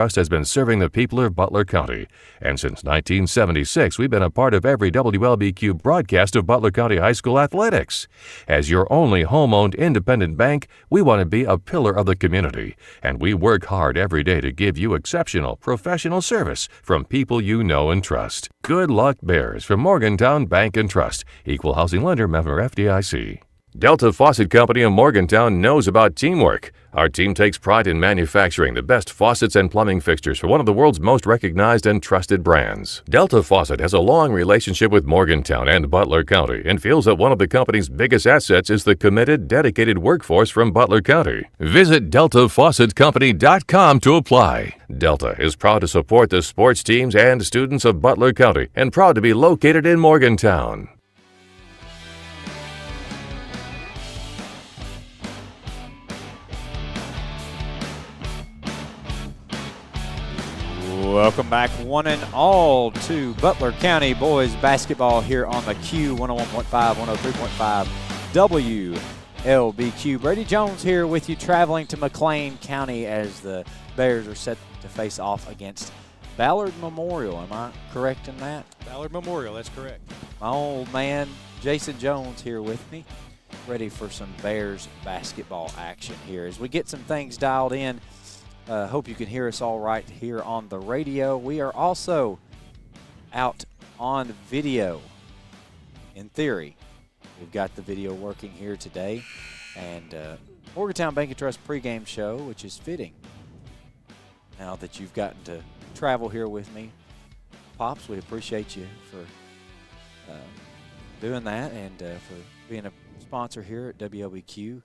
Trust has been serving the people of Butler County, and since 1976, we've been a part of every WLBQ broadcast of Butler County High School athletics. As your only home-owned independent bank, we want to be a pillar of the community, and we work hard every day to give you exceptional professional service from people you know and trust. Good luck, Bears, from Morgantown Bank and Trust, Equal Housing Lender, member FDIC. Delta Faucet Company of Morgantown knows about teamwork. Our team takes pride in manufacturing the best faucets and plumbing fixtures for one of the world's most recognized and trusted brands. Delta Faucet has a long relationship with Morgantown and Butler County and feels that one of the company's biggest assets is the committed, dedicated workforce from Butler County. Visit DeltaFaucetCompany.com to apply. Delta is proud to support the sports teams and students of Butler County and proud to be located in Morgantown. Welcome back, one and all, to Butler County boys basketball here on the Q 101.5, 103.5 WLBQ. Brady Jones here with you, traveling to McLean County as the Bears are set to face off against Ballard Memorial. Am I correct in that? Ballard Memorial, that's correct. My old man Jason Jones here with me, ready for some Bears basketball action here as we get some things dialed in. Hope you can hear us all right here on the radio. We are also out on video. In theory, we've got the video working here today. And Morgantown Bank and Trust pregame show, which is fitting now that you've gotten to travel here with me. Pops, we appreciate you for doing that and for being a sponsor here at WLBQ.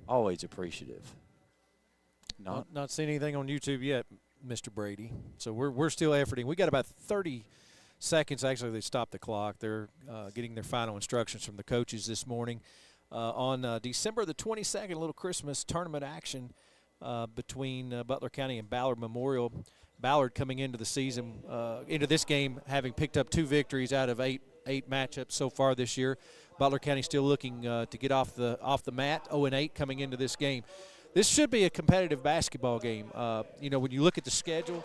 Always appreciative. Not seen anything on YouTube yet, Mr. Brady. So we're still efforting. We got about 30 seconds. Actually, they stopped the clock. They're getting their final instructions from the coaches this morning. On December the 22nd, a little Christmas tournament action between Butler County and Ballard Memorial. Ballard coming into the season, into this game, having picked up 2 victories out of eight matchups so far this year. Butler County still looking to get off the mat, 0-8 coming into this game. This should be a competitive basketball game. When you look at the schedule,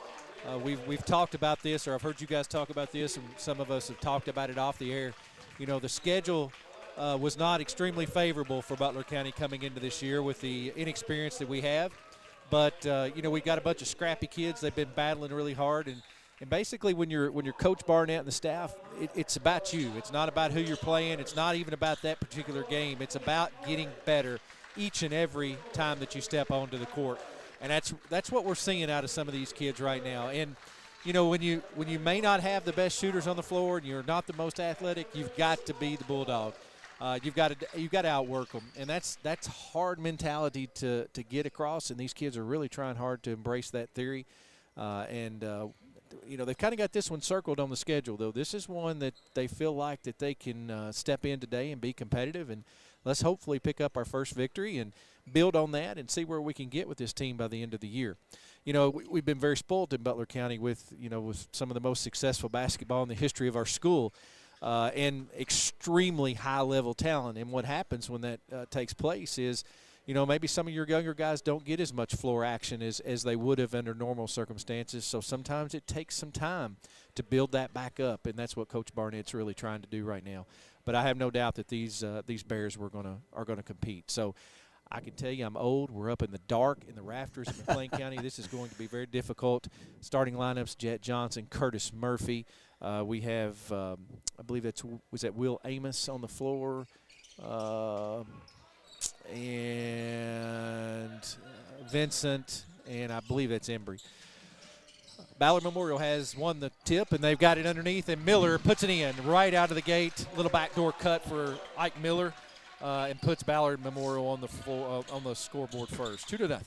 we've talked about this, or I've heard you guys talk about this, and some of us have talked about it off the air. The schedule was not extremely favorable for Butler County coming into this year with the inexperience that we have. But, we've got a bunch of scrappy kids. They've been battling really hard. And basically when you're Coach Barnett and the staff, it's about you. It's not about who you're playing. It's not even about that particular game. It's about getting better each and every time that you step onto the court. And that's what we're seeing out of some of these kids right now. And, when you may not have the best shooters on the floor and you're not the most athletic, you've got to be the bulldog. You've got to outwork them. And that's hard mentality to get across, and these kids are really trying hard to embrace that theory. They've kind of got this one circled on the schedule, though. This is one that they feel like that they can step in today and be competitive, and let's hopefully pick up our first victory and build on that and see where we can get with this team by the end of the year. We've been very spoiled in Butler County with some of the most successful basketball in the history of our school and extremely high-level talent. And what happens when that takes place is, maybe some of your younger guys don't get as much floor action as they would have under normal circumstances. So sometimes it takes some time to build that back up, and that's what Coach Barnett's really trying to do right now. But I have no doubt that these Bears are gonna compete. So I can tell you I'm old. We're up in the dark in the rafters in McLean County. This is going to be very difficult. Starting lineups: Jet Johnson, Curtis Murphy. We have I believe was that Will Amos on the floor. And Vincent, and I believe that's Embry. Ballard Memorial has won the tip, and they've got it underneath, and Miller puts it in right out of the gate. Little backdoor cut for Ike Miller, and puts Ballard Memorial on the floor, on the scoreboard first, 2-0.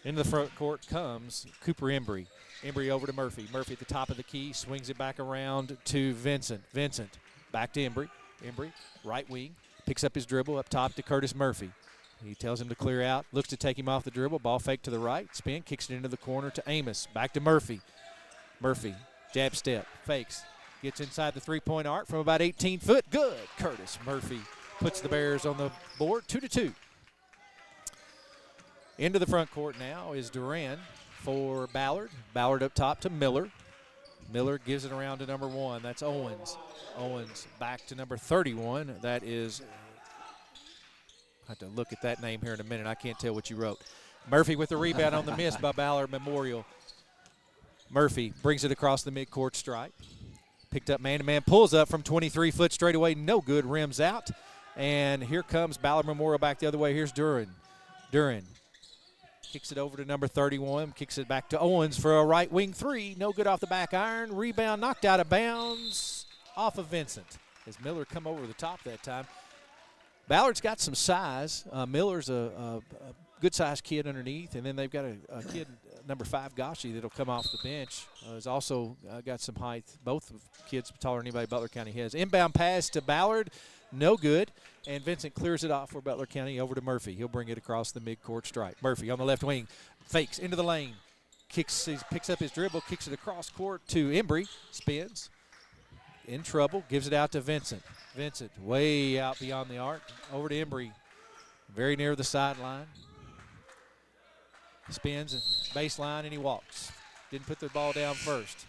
Into the front court comes Cooper Embry. Embry over to Murphy. Murphy at the top of the key, swings it back around to Vincent. Vincent back to Embry. Embry, right wing. Picks up his dribble up top to Curtis Murphy. He tells him to clear out, looks to take him off the dribble, ball fake to the right, spin, kicks it into the corner to Amos. Back to Murphy. Murphy, jab step, fakes, gets inside the three-point arc from about 18 foot. Good. Curtis Murphy puts the Bears on the board, 2-2. Into the front court now is Duran. for Ballard. Ballard up top to Miller. Miller gives it around to number 1. That's Owens. Owens back to number 31. That is, I have to look at that name here in a minute. I can't tell what you wrote. Murphy with the rebound on the miss by Ballard Memorial. Murphy brings it across the midcourt stripe. Picked up man-to-man, pulls up from 23-foot straightaway. No good, rims out. And here comes Ballard Memorial back the other way. Here's Duran. Duran kicks it over to number 31, kicks it back to Owens for a right wing 3. No good off the back iron. Rebound knocked out of bounds off of Vincent as Miller come over the top that time. Ballard's got some size. Miller's a good-sized kid underneath, and then they've got a kid, number 5, Gashi, that'll come off the bench. Has also got some height. Both kids taller than anybody Butler County has. Inbound pass to Ballard, no good, and Vincent clears it off for Butler County over to Murphy. He'll bring it across the midcourt stripe. Murphy on the left wing, fakes into the lane, picks up his dribble, kicks it across court to Embry, spins, in trouble, gives it out to Vincent. Vincent way out beyond the arc, over to Embry, very near the sideline. Spins, baseline, and he walks. Didn't put the ball down first.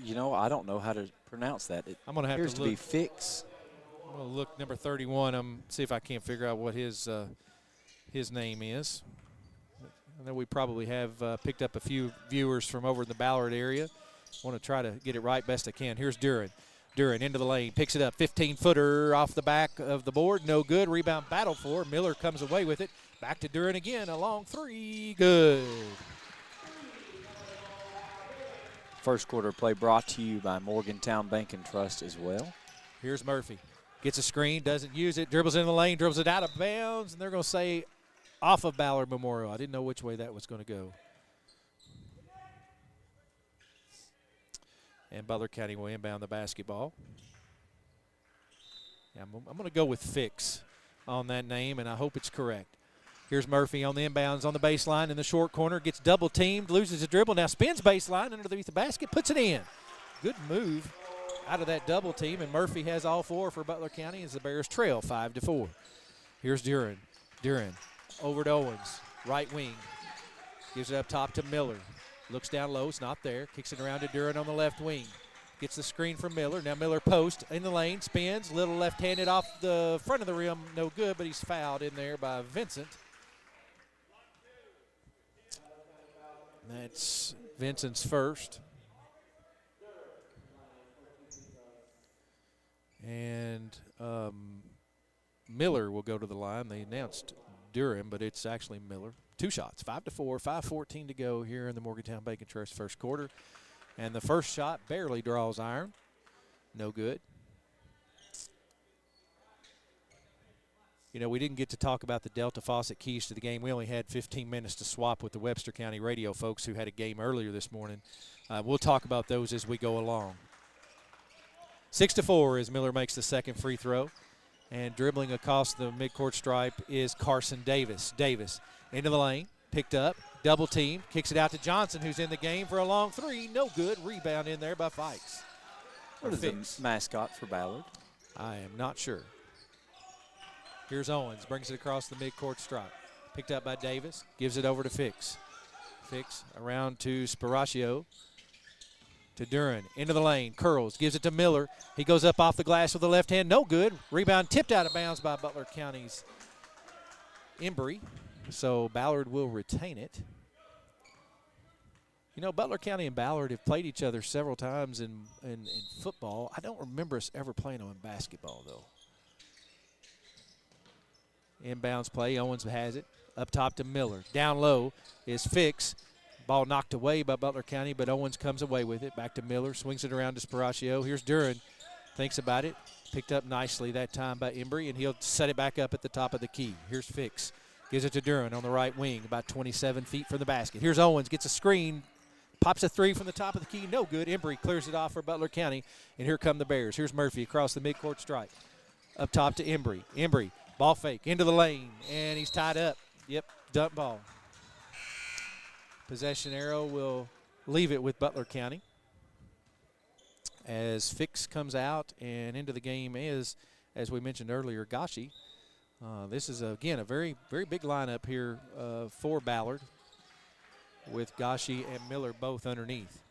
You know, I don't know how to pronounce that. I'm going to have to be Fix. I'm going to look number 31. See if I can't figure out what his name is. I know we probably have picked up a few viewers from over in the Ballard area. Want to try to get it right best I can. Here's Duran. Duran into the lane, picks it up, 15-footer off the back of the board, no good. Rebound battle for. Miller comes away with it. Back to Duran again, a long 3, good. First quarter play brought to you by Morgantown Bank and Trust as well. Here's Murphy. Gets a screen, doesn't use it, dribbles in the lane, dribbles it out of bounds, and they're going to say off of Ballard Memorial. I didn't know which way that was going to go. And Butler County will inbound the basketball. Yeah, I'm going to go with Fix on that name, and I hope it's correct. Here's Murphy on the inbounds on the baseline in the short corner. Gets double-teamed, loses a dribble. Now spins baseline underneath the basket, puts it in. Good move out of that double team, and Murphy has all 4 for Butler County as the Bears trail 5-4. Here's Duran. Duran over to Owens, right wing. Gives it up top to Miller. Looks down low, it's not there. Kicks it around to Duran on the left wing. Gets the screen from Miller. Now Miller post in the lane, spins, little left-handed off the front of the rim, no good, but he's fouled in there by Vincent. That's Vincent's first. And Miller will go to the line. They announced Durham, but it's actually Miller. 2 shots, 5-4, 5:14 to go here in the Morgantown Bank and Trust first quarter. And the first shot barely draws iron. No good. You know, we didn't get to talk about the Delta Faucet keys to the game. We only had 15 minutes to swap with the Webster County radio folks who had a game earlier this morning. We'll talk about those as we go along. 6-4 as Miller makes the second free throw. And dribbling across the midcourt stripe is Carson Davis. Davis into the lane, picked up, double team, kicks it out to Johnson, who's in the game for a long 3. No good. Rebound in there by Fikes. What is the mascot for Ballard? I am not sure. Here's Owens, brings it across the midcourt stripe. Picked up by Davis, gives it over to Fix. Fix around to Sparacio. To Duran, into the lane, curls, gives it to Miller. He goes up off the glass with the left hand, no good. Rebound tipped out of bounds by Butler County's Embry. So Ballard will retain it. You know, Butler County and Ballard have played each other several times in football. I don't remember us ever playing them in basketball, though. Inbounds play, Owens has it. Up top to Miller. Down low is Fix. Ball knocked away by Butler County, but Owens comes away with it. Back to Miller, swings it around to Sparacio. Here's Duran, thinks about it. Picked up nicely that time by Embry, and he'll set it back up at the top of the key. Here's Fix. Gives it to Duran on the right wing, about 27 feet from the basket. Here's Owens, gets a screen, pops a 3 from the top of the key. No good. Embry clears it off for Butler County, and here come the Bears. Here's Murphy across the midcourt stripe. Up top to Embry. Embry, ball fake, into the lane, and he's tied up. Yep, dump ball. Possession arrow will leave it with Butler County. As Fix comes out, and into the game is, as we mentioned earlier, Gashi. This is, again, a very, very big lineup here for Ballard with Gashi and Miller both underneath.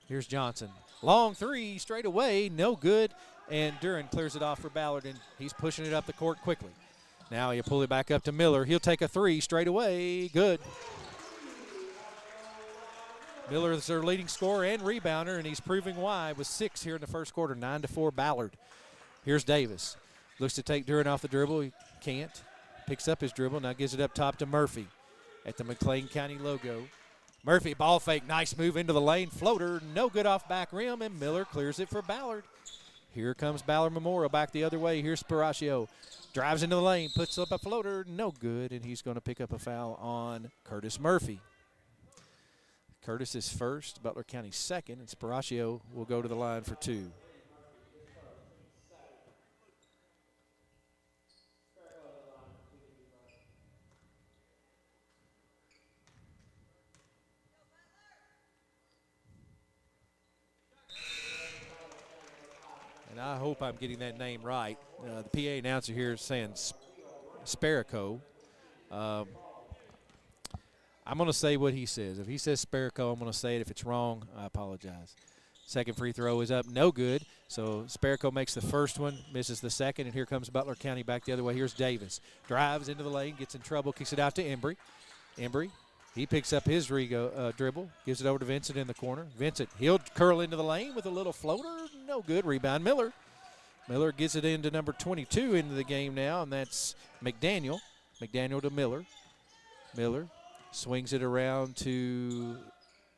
Here's Johnson. Long three, straight away, no good. And Duran clears it off for Ballard, and he's pushing it up the court quickly. Now he'll pull it back up to Miller. He'll take a three straight away. Good. Miller is their leading scorer and rebounder, and he's proving why with 6 here in the first quarter, 9-4 Ballard. Here's Davis. Looks to take Duran off the dribble. He can't. Picks up his dribble. Now gives it up top to Murphy at the McLean County logo. Murphy, ball fake. Nice move into the lane. Floater. No good off back rim, and Miller clears it for Ballard. Here comes Ballard Memorial back the other way. Here's Sparacio. Drives into the lane. Puts up a floater. No good, and he's going to pick up a foul on Curtis Murphy. Curtis is first. Butler County second, and Sparacio will go to the line for 2. And I hope I'm getting that name right. The PA announcer here is saying Sparico. I'm going to say what he says. If he says Sparico, I'm going to say it. If it's wrong, I apologize. Second free throw is up, no good. So Sparico makes the first one, misses the second, and here comes Butler County back the other way. Here's Davis. Drives into the lane, gets in trouble, kicks it out to Embry. Embry, he picks up his dribble, gives it over to Vincent in the corner. Vincent, he'll curl into the lane with a little floater, no good. Rebound, Miller. Miller gets it into number 22 into the game now, and that's McDaniel. McDaniel to Miller. Miller swings it around to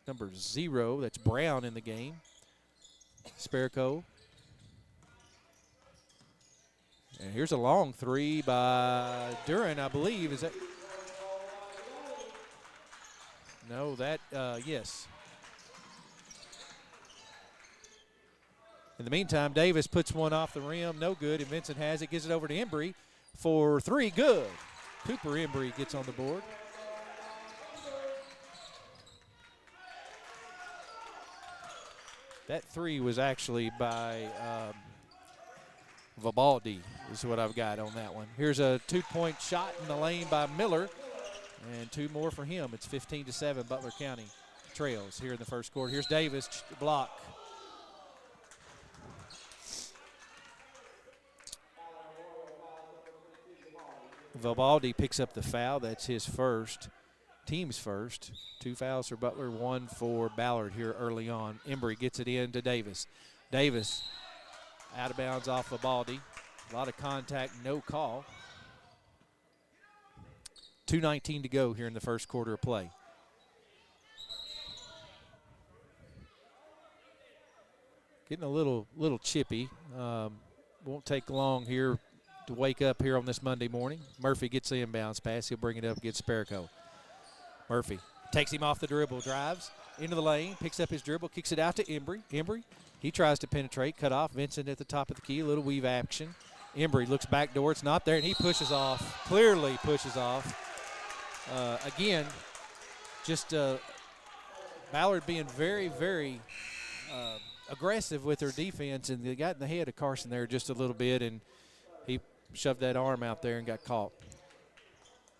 number 0. That's Brown in the game. Sparico. And here's a long three by Duran, I believe. Is that? No, that, yes. In the meantime, Davis puts one off the rim. No good. And Vincent has it. Gives it over to Embry for 3. Good. Cooper Embry gets on the board. That 3 was actually by Vivaldi is what I've got on that one. Here's a 2-point shot in the lane by Miller. And 2 more for him. It's 15-7. Butler County trails here in the first quarter. Here's Davis, block. Vivaldi picks up the foul. That's his first, team's first. 2 fouls for Butler, 1 for Ballard here early on. Embry gets it in to Davis. Davis out of bounds off Vivaldi. A lot of contact, no call. 2:19 to go here in the first quarter of play. Getting a little chippy. Won't take long here to wake up here on this Monday morning. Murphy gets the inbounds pass. He'll bring it up against Sparico. Murphy takes him off the dribble, drives into the lane, picks up his dribble, kicks it out to Embry. Embry, he tries to penetrate, cut off. Vincent at the top of the key, a little weave action. Embry looks back door, it's not there, and he pushes off, clearly pushes off. Again, just Ballard being very, very aggressive with their defense, and they got in the head of Carson there just a little bit, and he shoved that arm out there and got caught.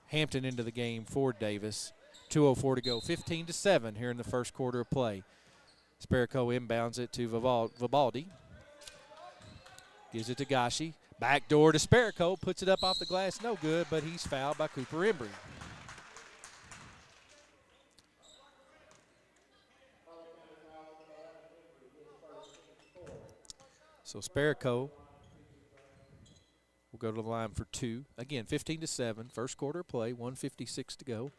Hampton into the game for Davis. 2:04 to go. 15-7 here in the first quarter of play. Sparico inbounds it to Vivaldi. Gives it to Gashi. Back door to Sparico. Puts it up off the glass. No good, but he's fouled by Cooper Embry. So Sparico will go to the line for 2. Again, 15-7, first quarter of play, 1:56 to go.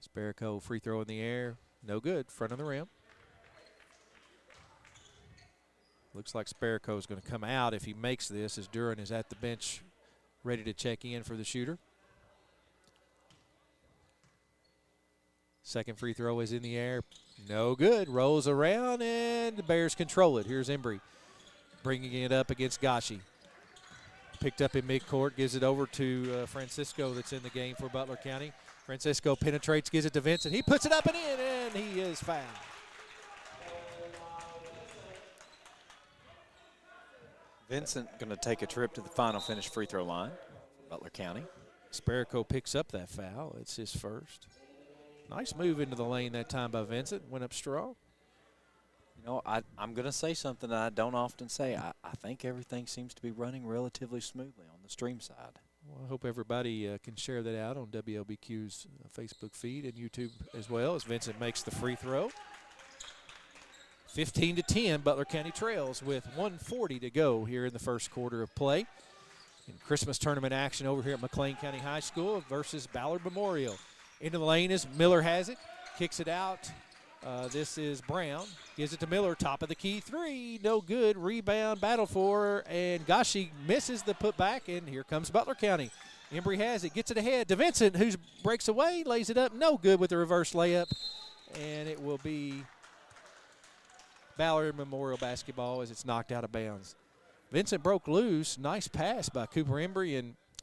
Sparico free throw in the air, no good, front of the rim. Looks like Sparico is going to come out if he makes this, as Duran is at the bench ready to check in for the shooter. Second free throw is in the air, no good, rolls around, and the Bears control it. Here's Embry bringing it up against Gashi. Picked up in midcourt, gives it over to Francisco that's in the game for Butler County. Francisco penetrates, gives it to Vincent. He puts it up and in, and he is fouled. Vincent going to take a trip to the final finish free throw line, Butler County. Sparico picks up that foul. It's his first. Nice move into the lane that time by Vincent. Went up strong. You know, I'm going to say something that I don't often say. I think everything seems to be running relatively smoothly on the stream side. Well, I hope everybody can share that out on WLBQ's Facebook feed and YouTube as well as Vincent makes the free throw. 15-10, Butler County trails with 1:40 to go here in the first quarter of play. In Christmas tournament action over here at McLean County High School versus Ballard Memorial. Into the lane is Miller has it, kicks it out. This is Brown, gives it to Miller, top of the key three, no good, rebound, battle for, and gosh, she misses the putback, and here comes Butler County. Embry has it, gets it ahead to Vincent, who breaks away, lays it up, no good with the reverse layup, and it will be Ballard Memorial basketball as it's knocked out of bounds. Vincent broke loose, nice pass by Cooper Embry,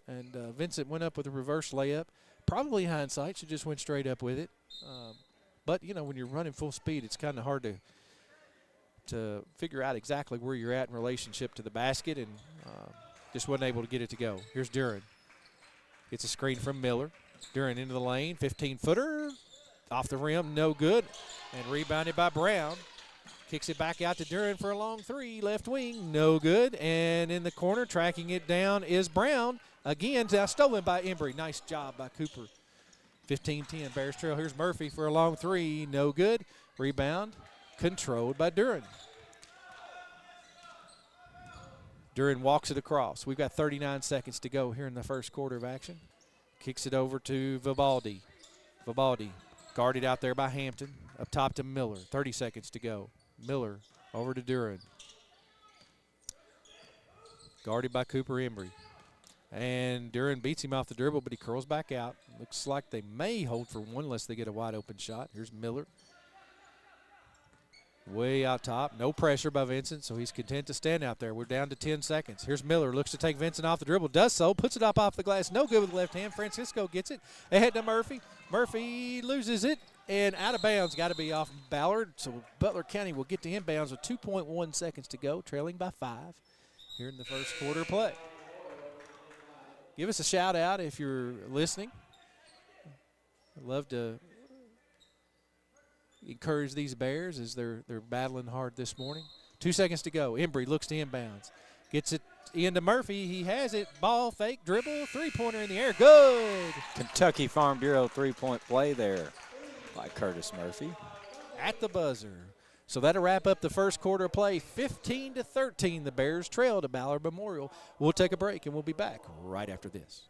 and Vincent went up with a reverse layup. Probably hindsight, she just went straight up with it. But, you know, when you're running full speed, it's kind of hard to figure out exactly where you're at in relationship to the basket, and just wasn't able to get it to go. Here's Duran. Gets a screen from Miller. Duran into the lane, 15-footer. Off the rim, no good. And rebounded by Brown. Kicks it back out to Duran for a long three. Left wing, no good. And in the corner, tracking it down is Brown. Again, now stolen by Embry. Nice job by Cooper. 15-10, Bears trail. Here's Murphy for a long three. No good. Rebound controlled by Duran. Duran walks it across. We've got 39 seconds to go here in the first quarter of action. Kicks it over to Vivaldi. Vivaldi guarded out there by Hampton. Up top to Miller. 30 seconds to go. Miller over to Duran. Guarded by Cooper Embry. And Duran beats him off the dribble, but he curls back out. Looks like they may hold for one unless they get a wide open shot. Here's Miller. Way out top. No pressure by Vincent, so he's content to stand out there. We're down to 10 seconds. Here's Miller. Looks to take Vincent off the dribble. Does so. Puts it up off the glass. No good with the left hand. Francisco gets it. Ahead to Murphy. Murphy loses it. And out of bounds. Got to be off Ballard. So Butler County will get to inbounds with 2.1 seconds to go. Trailing by 5 here in the first quarter of play. Give us a shout out if you're listening. I'd love to encourage these Bears as they're battling hard this morning. 2 seconds to go. Embry looks to inbounds. Gets it into Murphy. He has it. Ball fake, dribble, three-pointer in the air. Good. Kentucky Farm Bureau three-point play there by Curtis Murphy. At the buzzer. So that'll wrap up the first quarter of play. 15-13, the Bears trail to Ballard Memorial. We'll take a break, and we'll be back right after this.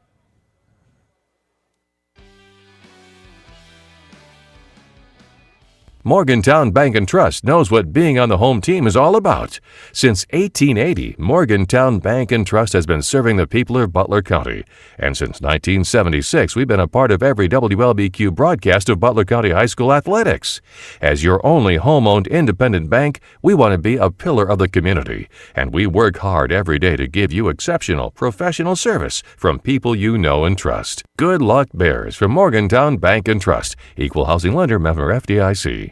Morgantown Bank and Trust knows what being on the home team is all about. Since 1880, Morgantown Bank and Trust has been serving the people of Butler County. And since 1976, we've been a part of every WLBQ broadcast of Butler County High School athletics. As your only home-owned independent bank, we want to be a pillar of the community. And we work hard every day to give you exceptional, professional service from people you know and trust. Good luck, Bears, from Morgantown Bank and Trust. Equal housing lender, member FDIC.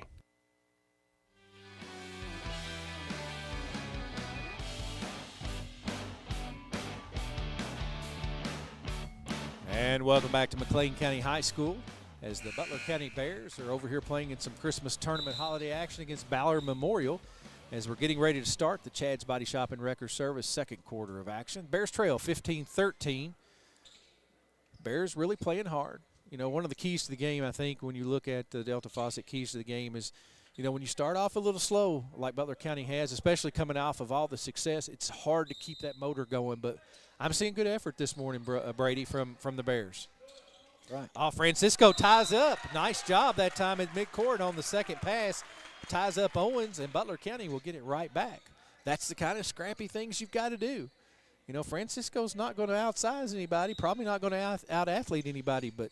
And welcome back to McLean County High School as the Butler County Bears are over here playing in some Christmas tournament holiday action against Ballard Memorial as we're getting ready to start the Chad's Body Shop and Wrecker Service second quarter of action. Bears trail 15-13. Bears really playing hard. You know, one of the keys to the game, I think, when you look at the Delta Faucet keys to the game is, you know, when you start off a little slow like Butler County has, especially coming off of all the success, it's hard to keep that motor going. But I'm seeing good effort this morning, Brady, from the Bears. Right. Oh, Francisco ties up. Nice job that time at midcourt on the second pass. Ties up Owens, and Butler County will get it right back. That's the kind of scrappy things you've got to do. You know, Francisco's not going to outsize anybody, probably not going to out-athlete anybody, but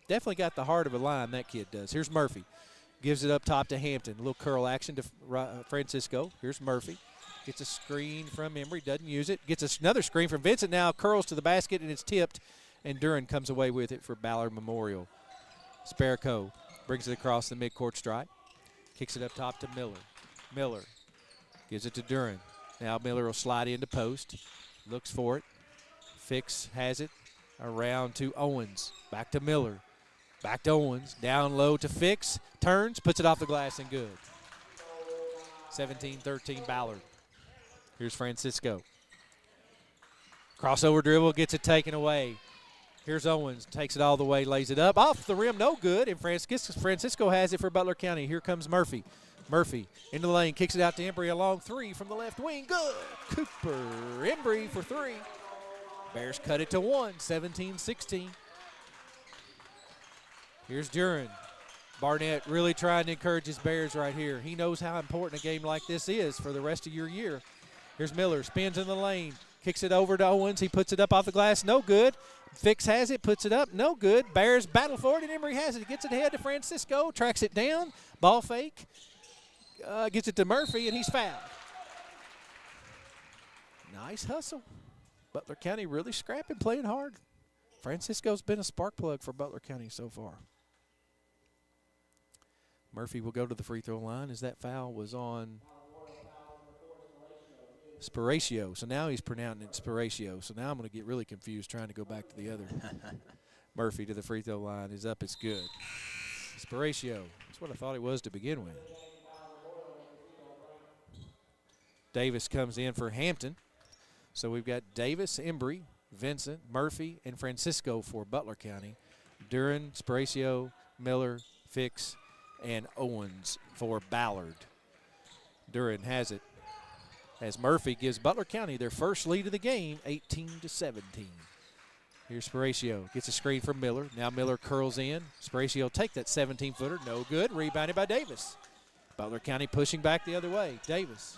definitely got the heart of a line, that kid does. Here's Murphy. Gives it up top to Hampton. A little curl action to Francisco. Here's Murphy. Gets a screen from Embry, doesn't use it. Gets another screen from Vincent, now curls to the basket, and it's tipped, and Duran comes away with it for Ballard Memorial. Sparico brings it across the midcourt stripe. Kicks it up top to Miller. Miller gives it to Duran. Now Miller will slide into post. Looks for it. Fix has it. Around to Owens. Back to Miller. Back to Owens. Down low to Fix. Turns. Puts it off the glass and good. 17-13 Ballard. Here's Francisco. Crossover dribble. Gets it taken away. Here's Owens. Takes it all the way. Lays it up. Off the rim. No good. And Francisco has it for Butler County. Here comes Murphy. Murphy into the lane. Kicks it out to Embry. A long three from the left wing. Good. Cooper Embry for three. Bears cut it to one. 17-16. Here's Duran. Barnett really trying to encourage his Bears right here. He knows how important a game like this is for the rest of your year. Here's Miller, spins in the lane, kicks it over to Owens. He puts it up off the glass, no good. Fix has it, puts it up, no good. Bears battle for it, and Embry has it. Gets it ahead to Francisco, tracks it down, ball fake, gets it to Murphy, and he's fouled. Nice hustle. Butler County really scrapping, playing hard. Francisco's been a spark plug for Butler County so far. Murphy will go to the free throw line as that foul was on Spiratio. So now he's pronouncing it Spiratio. So now I'm going to get really confused trying to go back to the other. Murphy to the free throw line is up. It's good. Spiratio. That's what I thought it was to begin with. Davis comes in for Hampton. So we've got Davis, Embry, Vincent, Murphy, and Francisco for Butler County. Duran, Spiratio, Miller, Fix, and Owens for Ballard. Duran has it as Murphy gives Butler County their first lead of the game, 18-17. Here's Spiratio, gets a screen from Miller. Now Miller curls in. Spiratio take that 17-footer, no good. Rebounded by Davis. Butler County pushing back the other way. Davis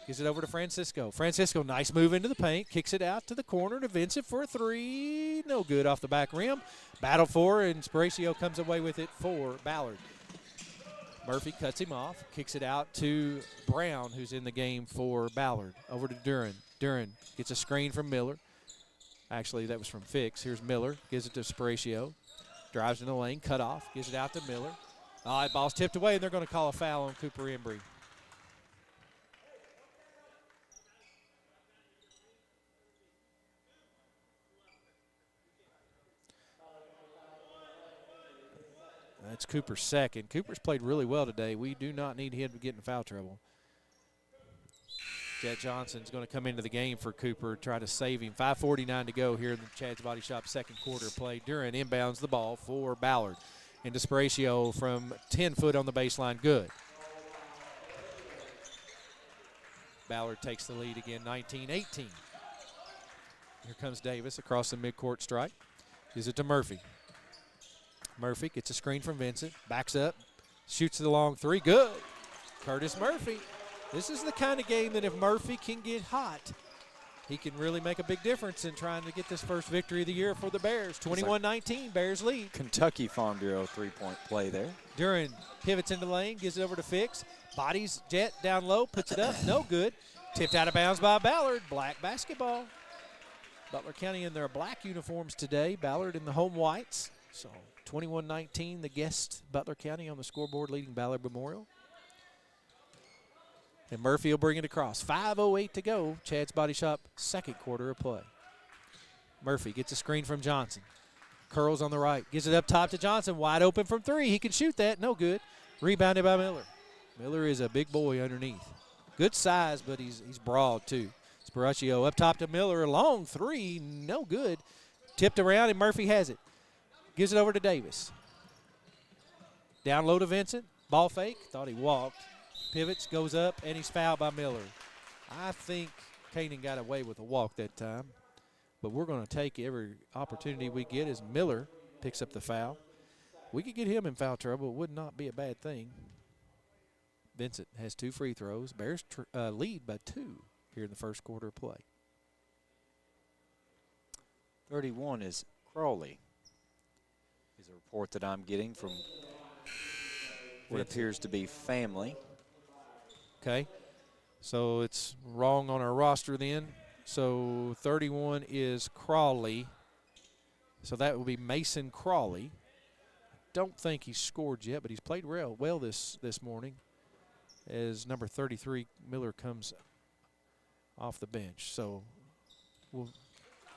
gives it over to Francisco. Francisco, nice move into the paint. Kicks it out to the corner to Vincent for a three. No good off the back rim. Battle for, and Spiratio comes away with it for Ballard. Murphy cuts him off, kicks it out to Brown, who's in the game for Ballard. Over to Duran. Duran gets a screen from Miller. Actually, that was from Fix. Here's Miller, gives it to Spiratio. Drives in the lane, cut off, gives it out to Miller. All right, ball's tipped away, and they're going to call a foul on Cooper Embry. That's Cooper's second. Cooper's played really well today. We do not need him to get in foul trouble. Jet Johnson's going to come into the game for Cooper, try to save him. 5:49 to go here in the Chad's Body Shop second quarter play. Duran inbounds the ball for Ballard. Into Spiratio from 10 foot on the baseline. Good. Ballard takes the lead again, 19-18. Here comes Davis across the midcourt stripe. Gives it to Murphy. Murphy gets a screen from Vincent, backs up, shoots the long three. Good. Curtis Murphy. This is the kind of game that if Murphy can get hot, he can really make a big difference in trying to get this first victory of the year for the Bears. 21-19, Bears lead. Kentucky Farm Bureau three-point play there. Duran pivots into the lane, gives it over to Fix. Bodies Jet down low, puts it up, no good. Tipped out of bounds by Ballard. Black basketball. Butler County in their black uniforms today. Ballard in the home whites. So 21-19, the guest Butler County on the scoreboard leading Ballard Memorial. And Murphy will bring it across. 5:08 to go. Chad's Body Shop, second quarter of play. Murphy gets a screen from Johnson. Curls on the right. Gives it up top to Johnson. Wide open from three. He can shoot that. No good. Rebounded by Miller. Miller is a big boy underneath. Good size, but he's broad too. Spiratio up top to Miller. A long three. No good. Tipped around, and Murphy has it. Gives it over to Davis. Down low to Vincent. Ball fake. Thought he walked. Pivots, goes up, and he's fouled by Miller. I think Kanan got away with a walk that time, but we're going to take every opportunity we get as Miller picks up the foul. We could get him in foul trouble. It would not be a bad thing. Vincent has 2 free throws. Bears lead by 2 here in the first quarter of play. 31 is Crawley. Is a report that I'm getting from what appears to be family. Okay, so it's wrong on our roster then. So 31 is Crawley. So that will be Mason Crawley. Don't think he's scored yet, but he's played well this morning. As number 33, Miller comes off the bench. So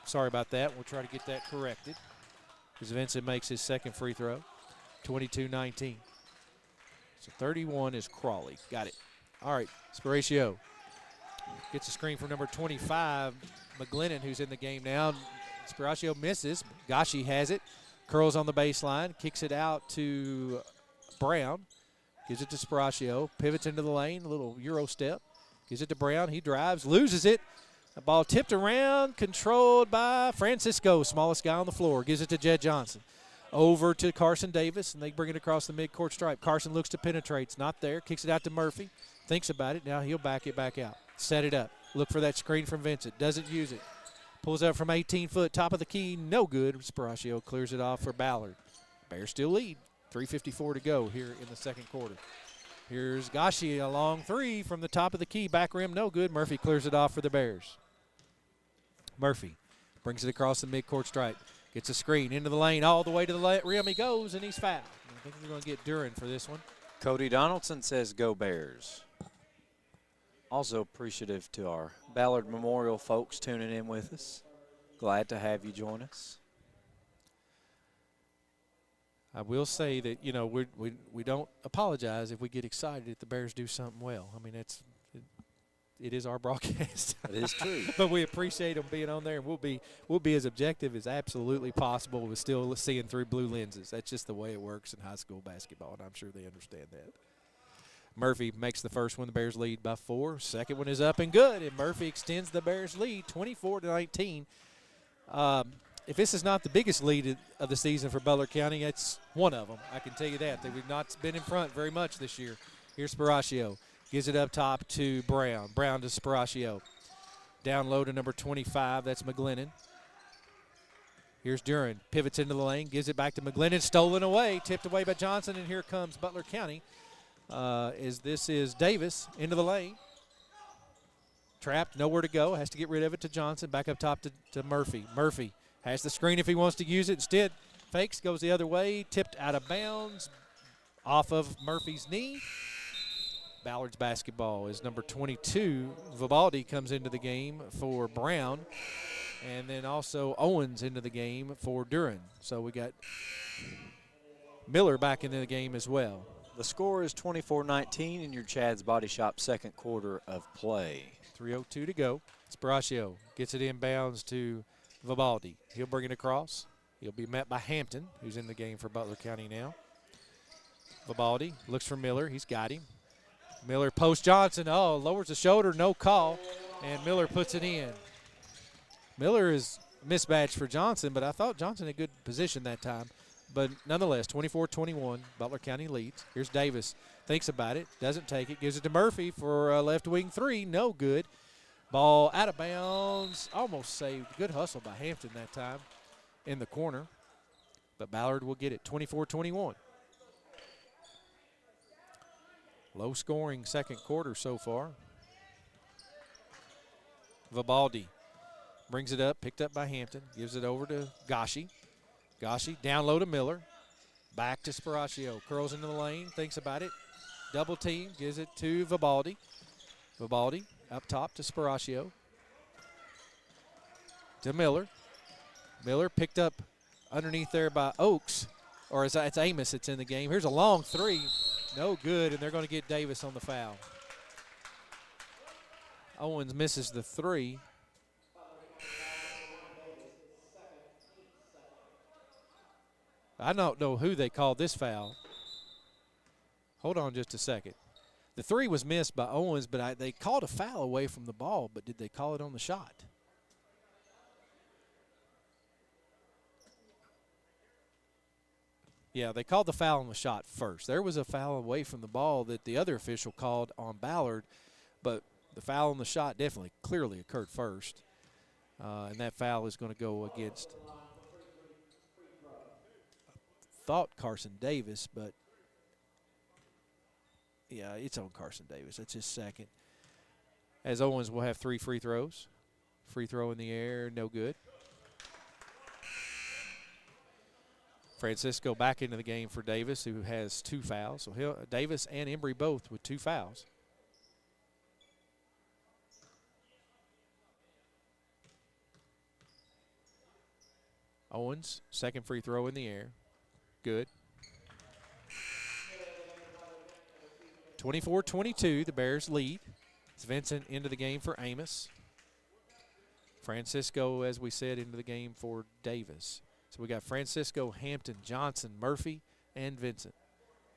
sorry about that. We'll try to get that corrected as Vincent makes his second free throw, 22-19. So 31 is Crawley. Got it. All right, Sparacio gets a screen from number 25, McGlennon, who's in the game now. Sparacio misses. Gashi has it. Curls on the baseline. Kicks it out to Brown. Gives it to Sparacio. Pivots into the lane. A little Euro step. Gives it to Brown. He drives. Loses it. The ball tipped around. Controlled by Francisco. Smallest guy on the floor. Gives it to Jed Johnson. Over to Carson Davis, and they bring it across the midcourt stripe. Carson looks to penetrate. It's not there. Kicks it out to Murphy. Thinks about it. Now he'll back it back out. Set it up. Look for that screen from Vincent. Doesn't use it. Pulls up from 18 foot. Top of the key. No good. Sparacio clears it off for Ballard. Bears still lead. 3:54 to go here in the second quarter. Here's Gashi, a long three from the top of the key. Back rim, no good. Murphy clears it off for the Bears. Murphy brings it across the midcourt stripe. Gets a screen into the lane. All the way to the rim he goes, and he's fouled. I think we're going to get Duran for this one. Cody Donaldson says go Bears. Also appreciative to our Ballard Memorial folks tuning in with us. Glad to have you join us. I will say that, you know, we don't apologize if we get excited if the Bears do something well. I mean, it is our broadcast. It is true. But we appreciate them being on there, and we'll be as objective as absolutely possible with still seeing through blue lenses. That's just the way it works in high school basketball, and I'm sure they understand that. Murphy makes the first one. The Bears lead by 4. Second one is up and good, and Murphy extends the Bears lead 24-19. If this is not the biggest lead of the season for Butler County, it's one of them. I can tell you that. They've not been in front very much this year. Here's Sparacio. Gives it up top to Brown. Brown to Sparacio. Down low to number 25. That's McGlennon. Here's Duran. Pivots into the lane. Gives it back to McGlennon. Stolen away. Tipped away by Johnson. And here comes Butler County. This is Davis into the lane. Trapped. Nowhere to go. Has to get rid of it to Johnson. Back up top to Murphy. Murphy has the screen if he wants to use it. Instead, fakes. Goes the other way. Tipped out of bounds. Off of Murphy's knee. Ballard's basketball is number 22. Vivaldi comes into the game for Brown. And then also Owens into the game for Duran. So we got Miller back into the game as well. The score is 24-19 in your Chad's Body Shop second quarter of play. 3:02 to go. Sparacio gets it inbounds to Vivaldi. He'll bring it across. He'll be met by Hampton, who's in the game for Butler County now. Vivaldi looks for Miller. He's got him. Miller posts Johnson. Oh, lowers the shoulder, no call. And Miller puts it in. Miller is mismatched for Johnson, but I thought Johnson had good position that time. But nonetheless, 24-21, Butler County leads. Here's Davis. Thinks about it. Doesn't take it. Gives it to Murphy for a left wing three. No good. Ball out of bounds. Almost saved. Good hustle by Hampton that time in the corner. But Ballard will get it. 24-21. Low scoring second quarter so far. Vivaldi brings it up. Picked up by Hampton. Gives it over to Gashi. Gashi down low to Miller. Back to Sparacio. Curls into the lane. Thinks about it. Double team. Gives it to Vivaldi. Vivaldi up top to Sparacio. To Miller. Miller picked up underneath there by Oaks. Or it's Amos that's in the game. Here's a long three. No good, and they're going to get Davis on the foul. Owens misses the three. I don't know who they called this foul. Hold on just a second. The three was missed by Owens, but they called a foul away from the ball, but did they call it on the shot? Yeah, they called the foul on the shot first. There was a foul away from the ball that the other official called on Ballard, but the foul on the shot definitely clearly occurred first. And that foul is going to go against, I thought Carson Davis, but yeah, it's on Carson Davis. That's his second. As Owens will have 3 free throws. Free throw in the air, no good. Francisco back into the game for Davis, who has 2 fouls. So Davis and Embry both with 2 fouls. Owens, second free throw in the air. Good. 24-22, the Bears lead. It's Vincent into the game for Amos. Francisco, as we said, into the game for Davis. So we got Francisco, Hampton, Johnson, Murphy, and Vincent.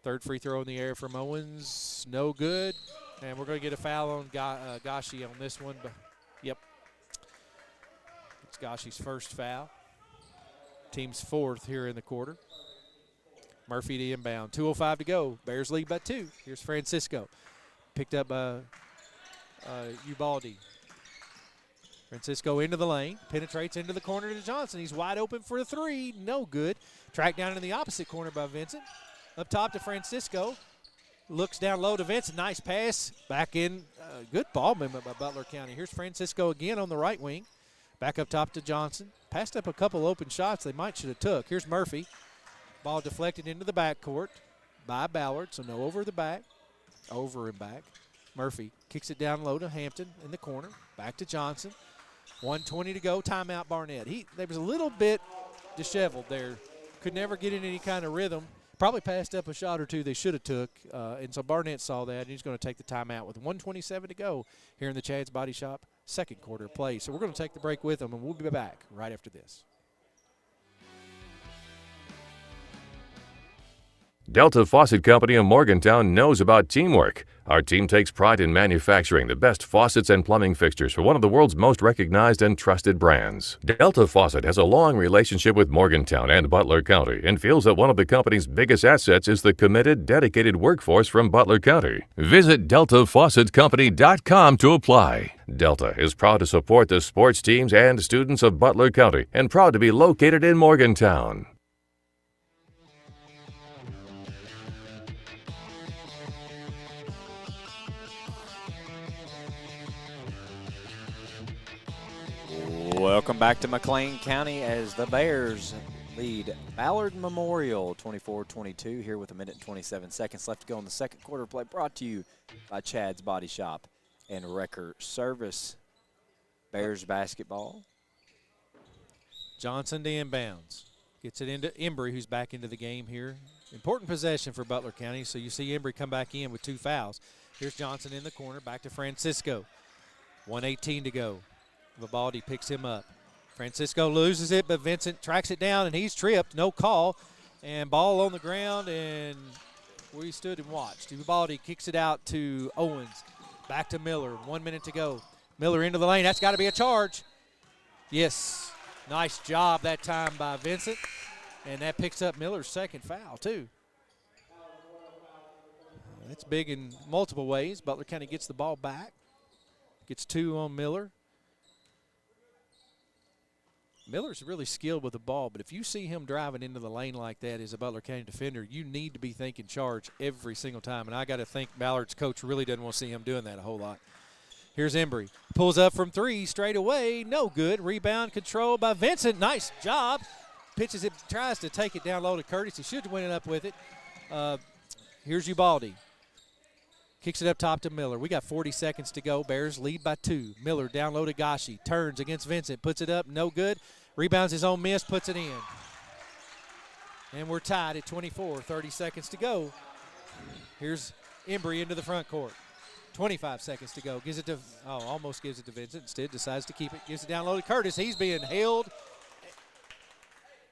Third free throw in the air from Owens. No good. And we're going to get a foul on Gashi on this one. But, yep. It's Gashi's first foul. Team's fourth here in the quarter. Murphy to inbound. 2:05 to go. Bears lead by 2. Here's Francisco. Picked up by Ubaldi. Francisco into the lane. Penetrates into the corner to Johnson. He's wide open for a 3. No good. Tracked down in the opposite corner by Vincent. Up top to Francisco. Looks down low to Vincent. Nice pass. Back in. Good ball movement by Butler County. Here's Francisco again on the right wing. Back up top to Johnson. Passed up a couple open shots they should have took. Here's Murphy. Ball deflected into the backcourt by Ballard, so no over and back. Murphy kicks it down low to Hampton in the corner. Back to Johnson. 1:20 to go. Timeout Barnett. They was a little bit disheveled there. Could never get in any kind of rhythm. Probably passed up a shot or two they should have took, and so Barnett saw that, and he's going to take the timeout with 1:27 to go here in the Chad's Body Shop second quarter play. So we're going to take the break with them, and we'll be back right after this. Delta Faucet Company of Morgantown knows about teamwork. Our team takes pride in manufacturing the best faucets and plumbing fixtures for one of the world's most recognized and trusted brands. Delta Faucet has a long relationship with Morgantown and Butler County and feels that one of the company's biggest assets is the committed, dedicated workforce from Butler County. Visit DeltaFaucetCompany.com to apply. Delta is proud to support the sports teams and students of Butler County and proud to be located in Morgantown. Welcome back to McLean County as the Bears lead Ballard Memorial 24-22 here with 1 minute and 27 seconds left to go in the second quarter play, brought to you by Chad's Body Shop and Wrecker Service. Bears basketball. Johnson to inbounds. Gets it into Embry, who's back into the game here. Important possession for Butler County, so you see Embry come back in with 2 fouls. Here's Johnson in the corner, back to Francisco. 1:18 to go. Vivaldi picks him up. Francisco loses it, but Vincent tracks it down, and he's tripped. No call. And ball on the ground, and we stood and watched. Vivaldi kicks it out to Owens. Back to Miller. 1 minute to go. Miller into the lane. That's got to be a charge. Yes. Nice job that time by Vincent. And that picks up Miller's second foul, too. That's big in multiple ways. Butler County gets the ball back. Gets 2 on Miller. Miller's really skilled with the ball, but if you see him driving into the lane like that as a Butler County defender, you need to be thinking charge every single time. And I got to think Ballard's coach really doesn't want to see him doing that a whole lot. Here's Embry. Pulls up from 3 straight away. No good. Rebound control by Vincent. Nice job. Pitches it, tries to take it down low to Curtis. He should have went up with it. Here's Ubaldi. Kicks it up top to Miller. We got 40 seconds to go. Bears lead by 2. Miller down low to Gashi. Turns against Vincent. Puts it up. No good. Rebounds his own miss. Puts it in. And we're tied at 24. 30 seconds to go. Here's Embry into the front court. 25 seconds to go. Gives it to, almost gives it to Vincent. Instead decides to keep it. Gives it down low to Curtis. He's being held.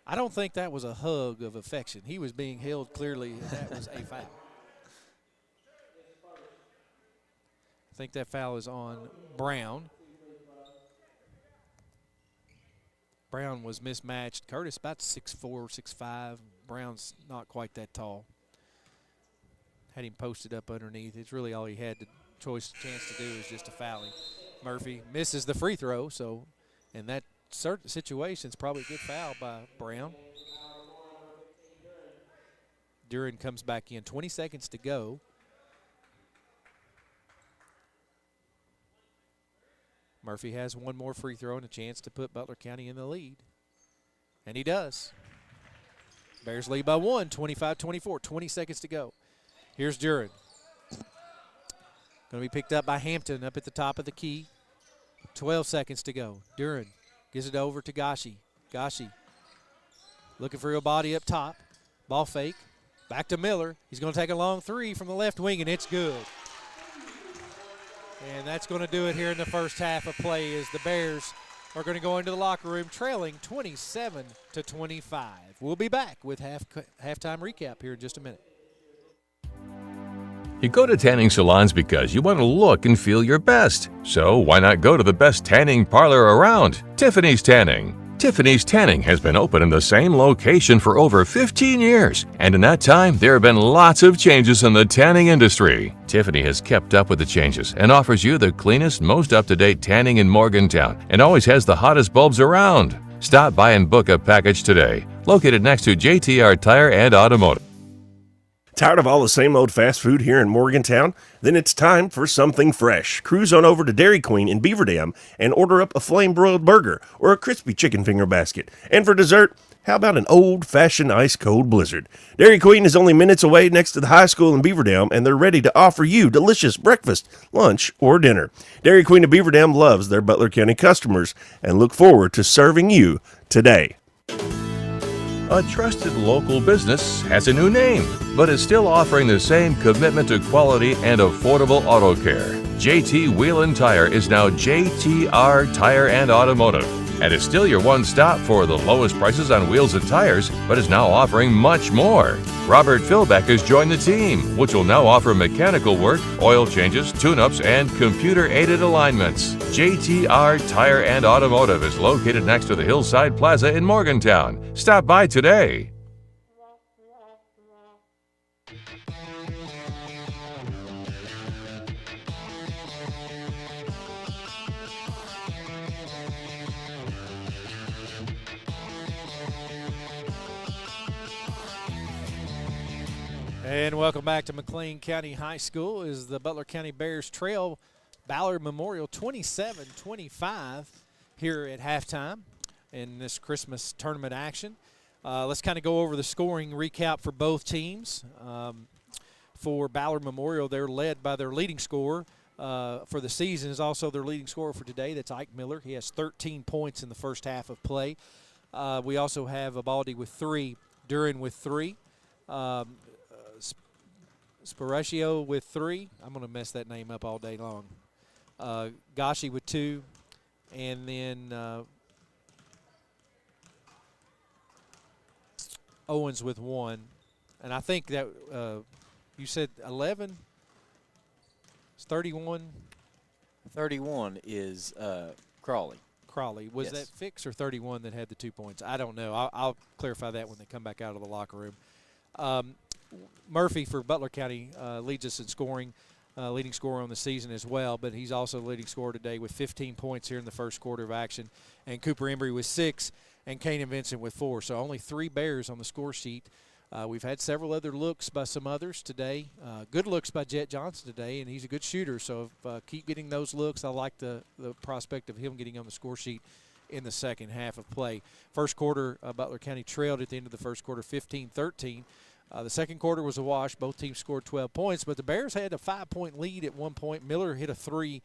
I don't think that was a hug of affection. He was being held clearly. That was a foul. I think that foul is on Brown. Brown was mismatched. Curtis about 6'4", 6'5". Brown's not quite that tall. Had him posted up underneath. It's really all he had the chance to do is just to foul him. Murphy misses the free throw, so in that certain situations, probably a good foul by Brown. Duran comes back in. 20 seconds to go. Murphy has one more free throw and a chance to put Butler County in the lead. And he does. Bears lead by 1, 25-24, 20 seconds to go. Here's Duran. Going to be picked up by Hampton up at the top of the key. 12 seconds to go. Duran gives it over to Gashi. Gashi Looking for a body up top. Ball fake. Back to Miller. He's going to take a long three from the left wing, and it's good. And that's going to do it here in the first half of play as the Bears are going to go into the locker room trailing 27-25. We'll be back with halftime recap here in just a minute. You go to tanning salons because you want to look and feel your best. So why not go to the best tanning parlor around, Tiffany's Tanning? Tiffany's Tanning has been open in the same location for over 15 years, and in that time, there have been lots of changes in the tanning industry. Tiffany has kept up with the changes and offers you the cleanest, most up-to-date tanning in Morgantown and always has the hottest bulbs around. Stop by and book a package today. Located next to JTR Tire and Automotive. Tired of all the same old fast food here in Morgantown? Then it's time for something fresh. Cruise on over to Dairy Queen in Beaver Dam and order up a flame-broiled burger or a crispy chicken finger basket. And for dessert, how about an old-fashioned ice-cold blizzard? Dairy Queen is only minutes away next to the high school in Beaver Dam, and they're ready to offer you delicious breakfast, lunch, or dinner. Dairy Queen of Beaver Dam loves their Butler County customers and look forward to serving you today. A trusted local business has a new name, but is still offering the same commitment to quality and affordable auto care. JT Wheel & Tire is now JTR Tire and Automotive, and is still your one-stop for the lowest prices on wheels and tires, but is now offering much more. Robert Philbeck has joined the team, which will now offer mechanical work, oil changes, tune-ups, and computer-aided alignments. JTR Tire and Automotive is located next to the Hillside Plaza in Morgantown. Stop by today. And welcome back to McLean County High School as the Butler County Bears trail Ballard Memorial 27-25 here at halftime in this Christmas tournament action. Let's kind of go over the scoring recap for both teams. For Ballard Memorial, they're led by their leading scorer for the season, is also their leading scorer for today. That's Ike Miller. He has 13 points in the first half of play. We also have Abaldi with 3, Duran with 3. Sparatio with 3. I'm going to mess that name up all day long. Gashi with 2. And then Owens with 1. And I think that you said 11. It's 31. 31 is Crawley. Crawley. Was Yes. that Fix or 31 that had the 2 points? I don't know. I'll clarify that when they come back out of the locker room. Murphy for Butler County leads us in scoring, leading scorer on the season as well, but he's also leading scorer today with 15 points here in the first quarter of action, and Cooper Embry with 6, and Kanan Vincent with 4. So only 3 Bears on the score sheet. We've had several other looks by some others today. Good looks by Jet Johnson today, and he's a good shooter. So if keep getting those looks, I like the prospect of him getting on the score sheet in the second half of play. First quarter, Butler County trailed at the end of the first quarter 15-13. The second quarter was a wash. Both teams scored 12 points, but the Bears had a 5-point lead at one point. Miller hit a 3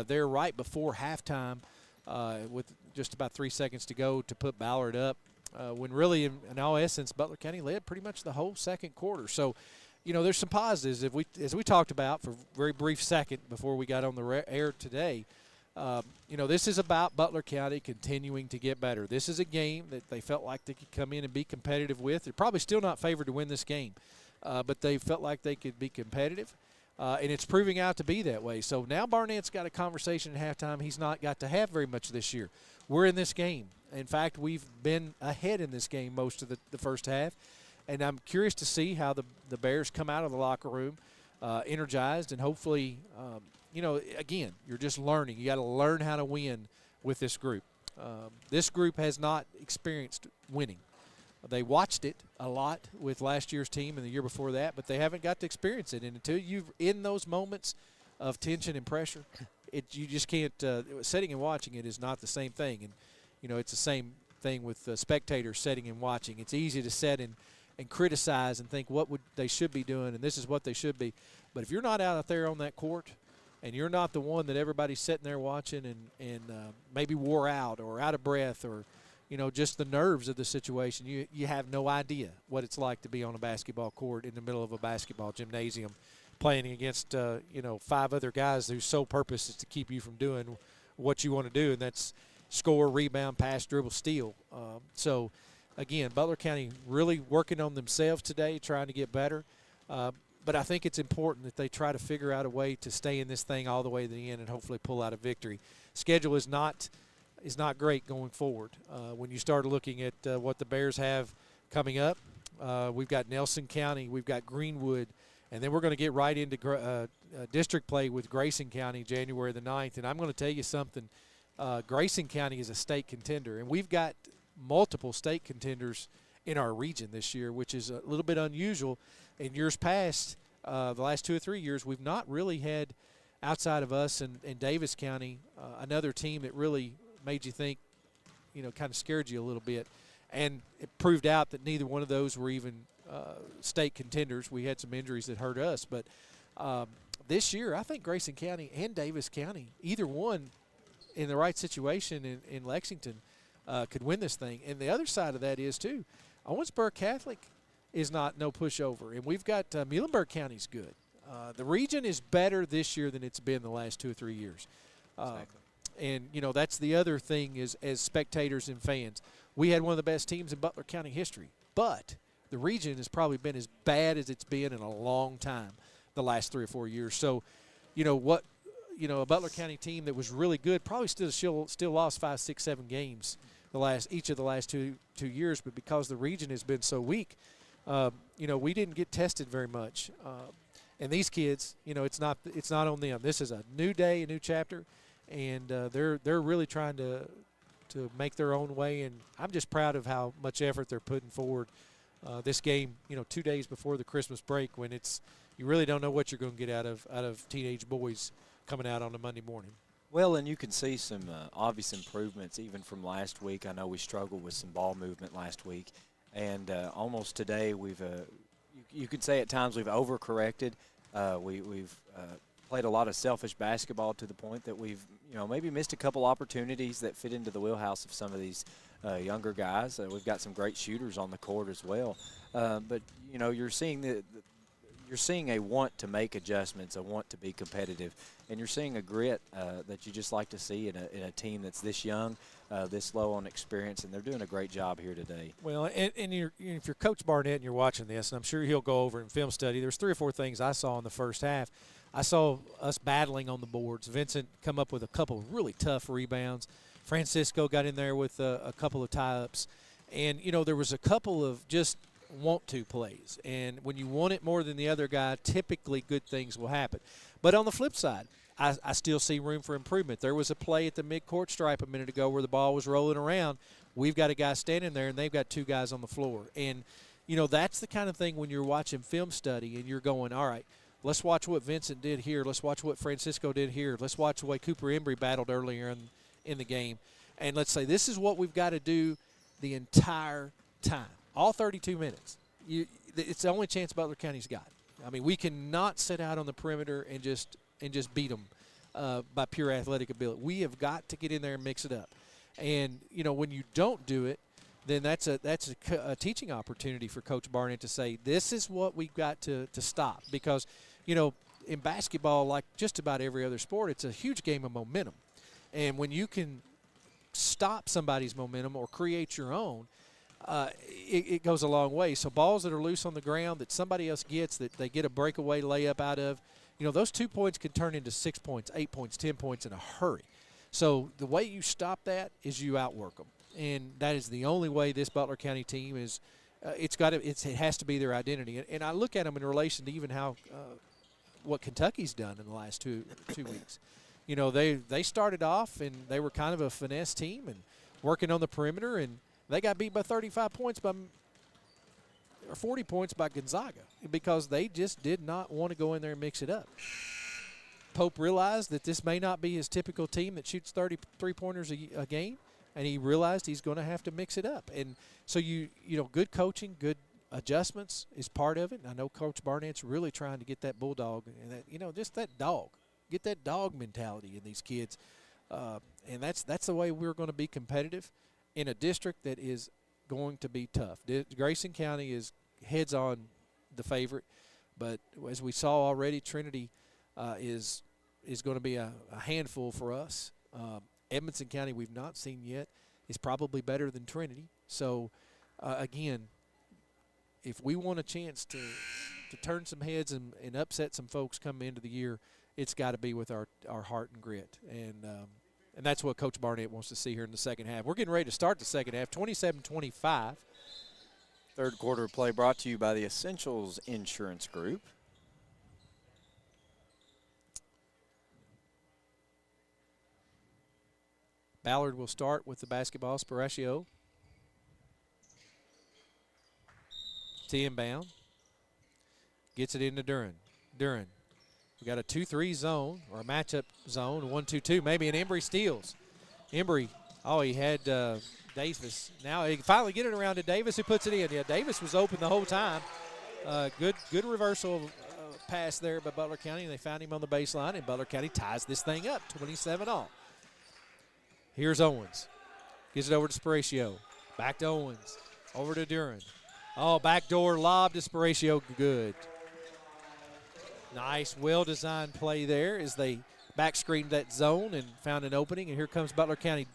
there right before halftime with just about 3 seconds to go to put Ballard up. When really, in all essence, Butler County led pretty much the whole second quarter. So, you know, there's some positives. As we talked about for a very brief second before we got on the air today, you know, this is about Butler County continuing to get better. This is a game that they felt like they could come in and be competitive with. They're probably still not favored to win this game, but they felt like they could be competitive, and it's proving out to be that way. So now Barnett's got a conversation at halftime he's not got to have very much this year. We're in this game. In fact, we've been ahead in this game most of the first half, and I'm curious to see how the Bears come out of the locker room energized and hopefully you know, again, you're just learning. You got to learn how to win with this group. This group has not experienced winning. They watched it a lot with last year's team and the year before that, but they haven't got to experience it. And until you're in those moments of tension and pressure, you just can't. Sitting and watching it is not the same thing. And, you know, it's the same thing with spectators sitting and watching. It's easy to sit and criticize and think what they should be doing, and this is what they should be. But if you're not out there on that court, and you're not the one that everybody's sitting there watching and maybe wore out or out of breath or, just the nerves of the situation. You have no idea what it's like to be on a basketball court in the middle of a basketball gymnasium playing against, 5 other guys whose sole purpose is to keep you from doing what you want to do, and that's score, rebound, pass, dribble, steal. So, again, Butler County really working on themselves today, trying to get better. But I think it's important that they try to figure out a way to stay in this thing all the way to the end and hopefully pull out a victory. Schedule is not great going forward. When you start looking at what the Bears have coming up, we've got Nelson County, we've got Greenwood, and then we're going to get right into district play with Grayson County January the 9th. And I'm going to tell you something. Grayson County is a state contender, and we've got multiple state contenders in our region this year, which is a little bit unusual. In years past, the last 2 or 3 years, we've not really had, outside of us and Davis County, another team that really made you think, kind of scared you a little bit. And it proved out that neither one of those were even state contenders. We had some injuries that hurt us. But this year, I think Grayson County and Davis County, either one in the right situation in Lexington, could win this thing. And the other side of that is, too, Owensboro Catholic is no pushover. And we've got Muhlenberg County's good. The region is better this year than it's been the last 2 or 3 years. Exactly. And, that's the other thing is, as spectators and fans, we had one of the best teams in Butler County history. But the region has probably been as bad as it's been in a long time the last 3 or 4 years. So, a Butler County team that was really good probably still lost 5, 6, 7 games each of the last two years. But because the region has been so weak, we didn't get tested very much. And these kids, it's not on them. This is a new day, a new chapter, and they're really trying to make their own way. And I'm just proud of how much effort they're putting forward. This game, 2 days before the Christmas break, when you really don't know what you're going to get out of teenage boys coming out on a Monday morning. Well, and you can see some obvious improvements even from last week. I know we struggled with some ball movement last week, and almost today we've you could say at times we've overcorrected. We've played a lot of selfish basketball to the point that we've maybe missed a couple opportunities that fit into the wheelhouse of some of these younger guys. We've got some great shooters on the court as well, but you're seeing you're seeing a want to make adjustments, a want to be competitive, and you're seeing a grit that you just like to see in a team that's this young, this low on experience, and they're doing a great job here today. Well, and if you're Coach Barnett and you're watching this, and I'm sure he'll go over in film study, there's 3 or 4 things I saw in the first half. I saw us battling on the boards. Vincent come up with a couple of really tough rebounds. Francisco got in there with a couple of tie-ups. And, there was a couple of just want-to plays. And when you want it more than the other guy, typically good things will happen. But on the flip side, I still see room for improvement. There was a play at the midcourt stripe a minute ago where the ball was rolling around. We've got a guy standing there, and they've got 2 guys on the floor. And, that's the kind of thing when you're watching film study and you're going, all right, let's watch what Vincent did here. Let's watch what Francisco did here. Let's watch the way Cooper Embry battled earlier in the game. And let's say this is what we've got to do the entire time, all 32 minutes. It's the only chance Butler County's got. I mean, we cannot sit out on the perimeter and just beat them by pure athletic ability. We have got to get in there and mix it up. And, when you don't do it, then that's a teaching opportunity for Coach Barnett to say, this is what we've got to stop. Because, in basketball, like just about every other sport, it's a huge game of momentum. And when you can stop somebody's momentum or create your own, it goes a long way. So balls that are loose on the ground that somebody else gets, that they get a breakaway layup out of, those 2 points can turn into 6 points, 8 points, 10 points in a hurry. So the way you stop that is you outwork them. And that is the only way this Butler County team is it has to be their identity. And I look at them in relation to even how what Kentucky's done in the last two weeks. They started off and they were kind of a finesse team and working on the perimeter, and they got beat by 35 points or 40 points by Gonzaga because they just did not want to go in there and mix it up. Pope realized that this may not be his typical team that shoots 33-pointers a game, and he realized he's going to have to mix it up. And so good coaching, good adjustments is part of it. And I know Coach Barnett's really trying to get that bulldog and that just that dog, get that dog mentality in these kids, and that's the way we're going to be competitive. in a district that is going to be tough. Grayson County is heads on the favorite, but as we saw already, Trinity is going to be a handful for us. Edmonson County we've not seen yet is probably better than Trinity. So, again, if we want a chance to turn some heads and upset some folks coming into the year, it's got to be with our heart and grit. And that's what Coach Barnett wants to see here in the second half. We're getting ready to start the second half, 27-25. Third quarter play brought to you by the Essentials Insurance Group. Ballard will start with the basketball. Sparaccio to inbound. Gets it into Duran. We got a 2-3 zone or a matchup zone, 1-2-2. Maybe an Embry steals. Embry, he had Davis. Now he can finally get it around to Davis, who puts it in. Yeah, Davis was open the whole time. Good reversal pass there by Butler County, and they found him on the baseline, and Butler County ties this thing up, 27-all. Here's Owens. Gives it over to Sparaccio. Back to Owens. Over to Duran. Backdoor lob to Sparaccio. Good. Nice, well-designed play there as they back-screened that zone and found an opening. And here comes Butler County.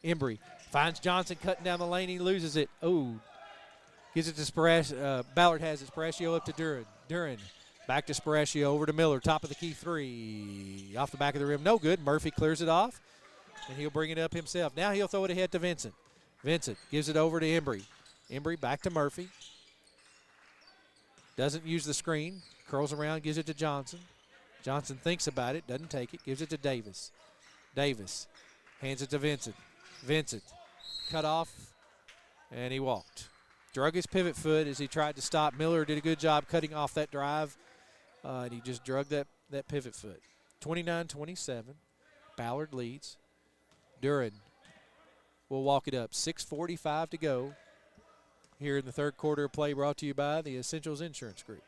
Embry finds Johnson cutting down the lane. He loses it. Gives it to Sparaccio. Ballard has it. Sparaccio up to Duran. Duran back to Sparaccio. Over to Miller. Top of the key three. Off the back of the rim. No good. Murphy clears it off. And he'll bring it up himself. Now he'll throw it ahead to Vincent. Vincent gives it over to Embry. Embry back to Murphy. Doesn't use the screen. Curls around, gives it to Johnson. Johnson thinks about it, doesn't take it, gives it to Davis. Davis hands it to Vincent. Vincent cut off, and he walked. Drug his pivot foot as he tried to stop. Miller did a good job cutting off that drive, and he just drugged that pivot foot. 29-27, Ballard leads. Duran will walk it up. 6:45 to go here in the third quarter of play, brought to you by the Essentials Insurance Group.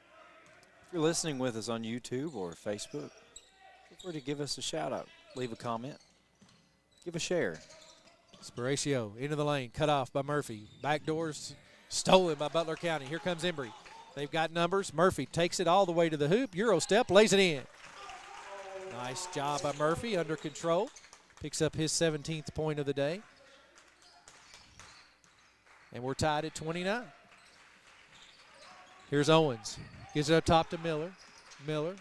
If you're listening with us on YouTube or Facebook, feel free to give us a shout-out. Leave a comment. Give a share. Sparaccio into the lane, cut off by Murphy. Backdoors stolen by Butler County. Here comes Embry. They've got numbers. Murphy takes it all the way to the hoop. Euro step, lays it in. Nice job by Murphy, under control. Picks up his 17th point of the day. And we're tied at 29. Here's Owens. Gives it up top to Miller. Miller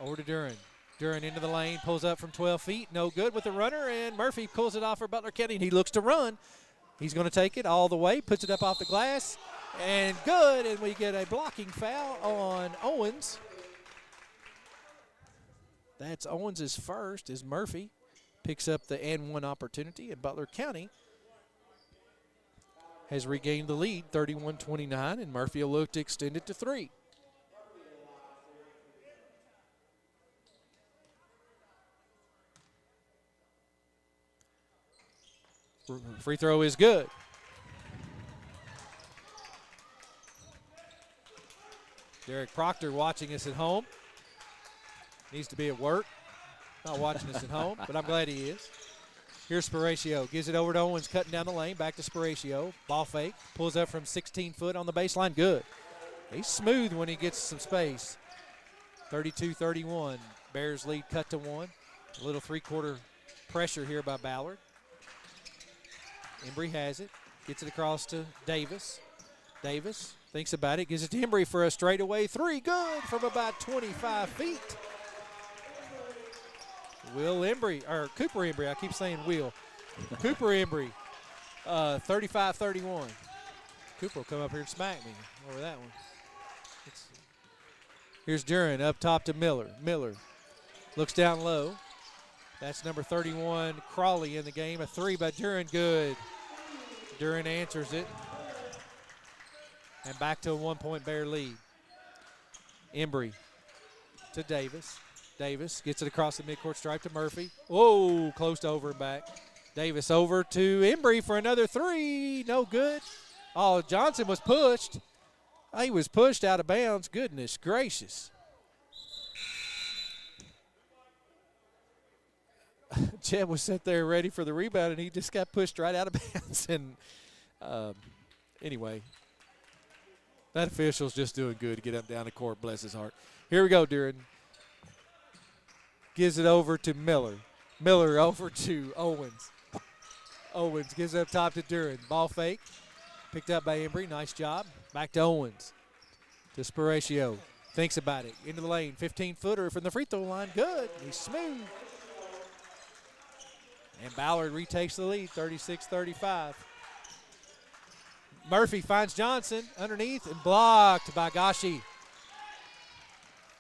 over to Duran. Duran into the lane, pulls up from 12 feet. No good with the runner, and Murphy pulls it off for Butler County, and he looks to run. He's going to take it all the way, puts it up off the glass, and good, and we get a blocking foul on Owens. That's Owens' first as Murphy picks up the and one opportunity, and Butler County has regained the lead, 31-29, and Murphy will look to extend it to 3. Free throw is good. Derek Proctor watching us at home. Needs to be at work. Not watching us at home, but I'm glad he is. Here's Sparaccio. Gives it over to Owens, cutting down the lane. Back to Sparaccio. Ball fake. Pulls up from 16 foot on the baseline. Good. He's smooth when he gets some space. 32-31. Bears lead cut to 1. A little three-quarter pressure here by Ballard. Embry has it. Gets it across to Davis. Davis thinks about it. Gives it to Embry for a straightaway 3. Good from about 25 feet. Cooper Embry, I keep saying Will. Cooper Embry, 35-31. Cooper will come up here and smack me over that one. Here's Duran up top to Miller. Miller looks down low. That's number 31, Crawley in the game. A 3 by Duran, good. Duran answers it. And back to a 1-point Bear lead. Embry to Davis. Davis gets it across the midcourt stripe to Murphy. Whoa, close to over and back. Davis over to Embry for another 3. No good. Oh, Johnson was pushed. He was pushed out of bounds. Goodness gracious. Jeb was set there ready for the rebound, and he just got pushed right out of bounds. And anyway, that official's just doing good to get up down the court. Bless his heart. Here we go, Duran. Gives it over to Miller. Miller over to Owens. Owens gives it up top to Duran. Ball fake. Picked up by Embry. Nice job. Back to Owens. To Sparacio. Thinks about it. Into the lane. 15-footer from the free throw line. Good. He's smooth. And Ballard retakes the lead, 36-35. Murphy finds Johnson underneath and blocked by Gashi.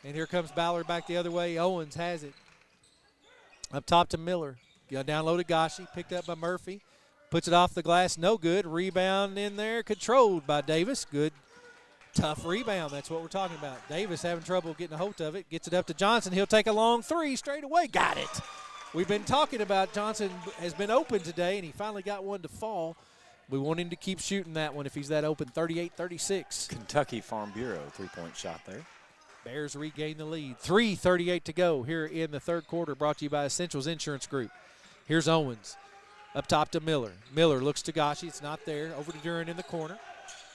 And here comes Ballard back the other way. Owens has it. Up top to Miller. Down low to Gashi. Picked up by Murphy. Puts it off the glass. No good. Rebound in there. Controlled by Davis. Good, tough rebound. That's what we're talking about. Davis having trouble getting a hold of it. Gets it up to Johnson. He'll take a long three straight away. Got it. We've been talking about Johnson has been open today, and he finally got one to fall. We want him to keep shooting that one if he's that open. 38-36. Kentucky Farm Bureau three-point shot there. Bears regain the lead. 3:38 to go here in the third quarter, brought to you by Essentials Insurance Group. Here's Owens. Up top to Miller. Miller looks to Gashi. It's not there. Over to Duran in the corner.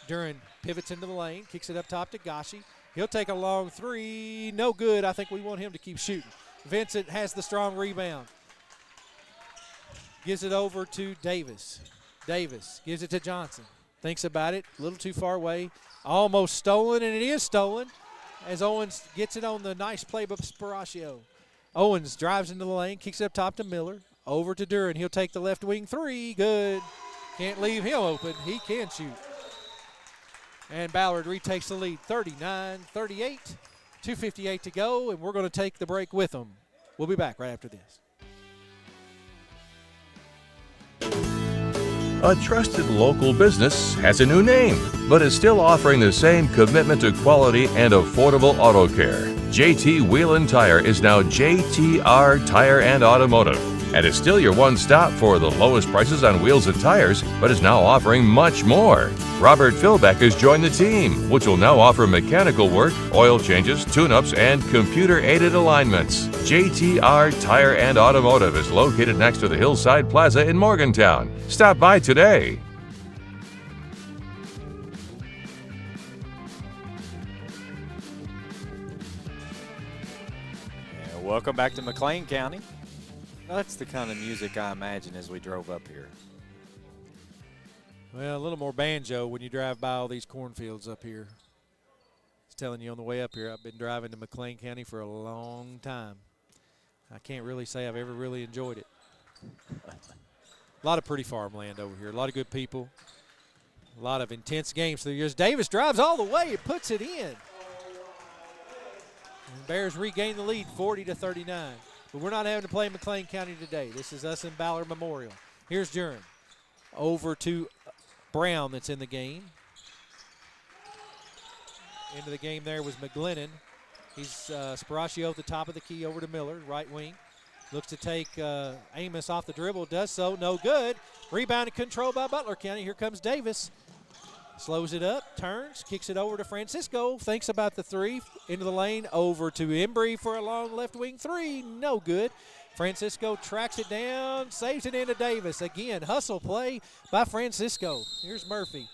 Duran pivots into the lane. Kicks it up top to Gashi. He'll take a long three. No good. I think we want him to keep shooting. Vincent has the strong rebound. Gives it over to Davis. Davis gives it to Johnson. Thinks about it. A little too far away. Almost stolen, and it is stolen as Owens gets it on the nice play by Sparacio. Owens drives into the lane, kicks it up top to Miller. Over to Duran. He'll take the left wing three. Good. Can't leave him open. He can shoot. And Ballard retakes the lead, 39-38. 2:58 to go, and we're going to take the break with them. We'll be back right after this. A trusted local business has a new name, but is still offering the same commitment to quality and affordable auto care. JT Wheel and Tire is now JTR Tire and Automotive, and is still your one-stop for the lowest prices on wheels and tires, but is now offering much more. Robert Philbeck has joined the team, which will now offer mechanical work, oil changes, tune-ups, and computer-aided alignments. JTR Tire and Automotive is located next to the Hillside Plaza in Morgantown. Stop by today. Welcome back to McLean County. That's the kind of music I imagine as we drove up here. Well, a little more banjo when you drive by all these cornfields up here. I was telling you on the way up here, I've been driving to McLean County for a long time. I can't really say I've ever really enjoyed it. A lot of pretty farmland over here, a lot of good people, a lot of intense games through the years. Davis drives all the way and puts it in. And Bears regain the lead, 40-39. But we're not having to play McLean County today. This is us in Ballard Memorial. Here's Duran. Over to Brown that's in the game. Into the game there was McGlennon. He's Sparacio at the top of the key over to Miller, right wing. Looks to take Amos off the dribble. Does so. No good. Rebound and control by Butler County. Here comes Davis. Slows it up, turns, kicks it over to Francisco. Thinks about the three. Into the lane, over to Embry for a long left wing three. No good. Francisco tracks it down, saves it into Davis. Again, hustle play by Francisco. Here's Murphy.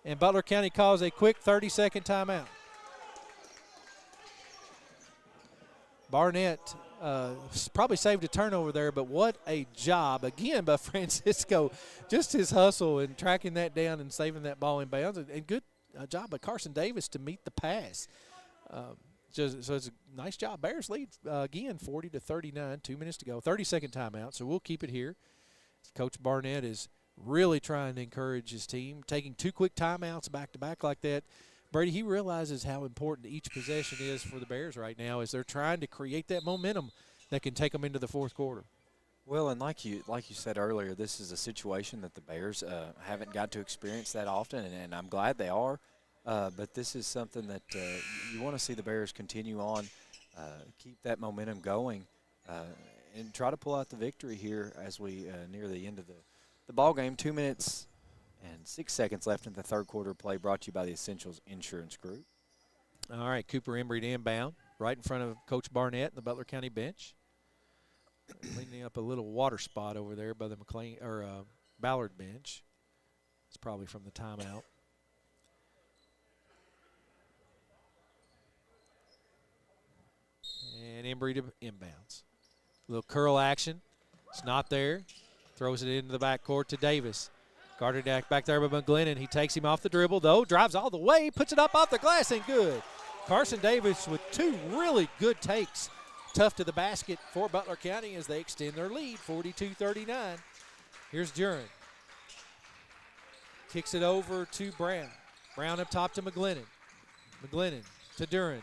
And Butler County calls a quick 30-second timeout. Barnett probably saved a turnover there, but what a job, again, by Francisco. Just his hustle and tracking that down and saving that ball in bounds. And good job by Carson Davis to meet the pass. So it's a nice job. Bears lead, again, 40-39, 2 minutes to go. 30-second timeout, so we'll keep it here. Coach Barnett is really trying to encourage his team, taking two quick timeouts back-to-back like that. Brady, he realizes how important each possession is for the Bears right now as they're trying to create that momentum that can take them into the fourth quarter. Well, and like you said earlier, this is a situation that the Bears haven't got to experience that often, and I'm glad they are. But this is something that you want to see the Bears continue on, keep that momentum going, and try to pull out the victory here as we near the end of the ball game. 2 minutes and 6 seconds left in the third quarter play, brought to you by the Essentials Insurance Group. All right, Cooper Embry to inbound, right in front of Coach Barnett and the Butler County bench. cleaning up a little water spot over there by the Ballard bench. It's probably from the timeout. And Embry to inbounds. Little curl action. It's not there. Throws it into the backcourt to Davis. Guarded back there by McGlennon. He takes him off the dribble, though. Drives all the way. Puts it up off the glass and good. Carson Davis with 2 really good takes. Tough to the basket for Butler County as they extend their lead, 42-39. Here's Duran. Kicks it over to Brown. Brown up top to McGlennon. McGlennon to Duran.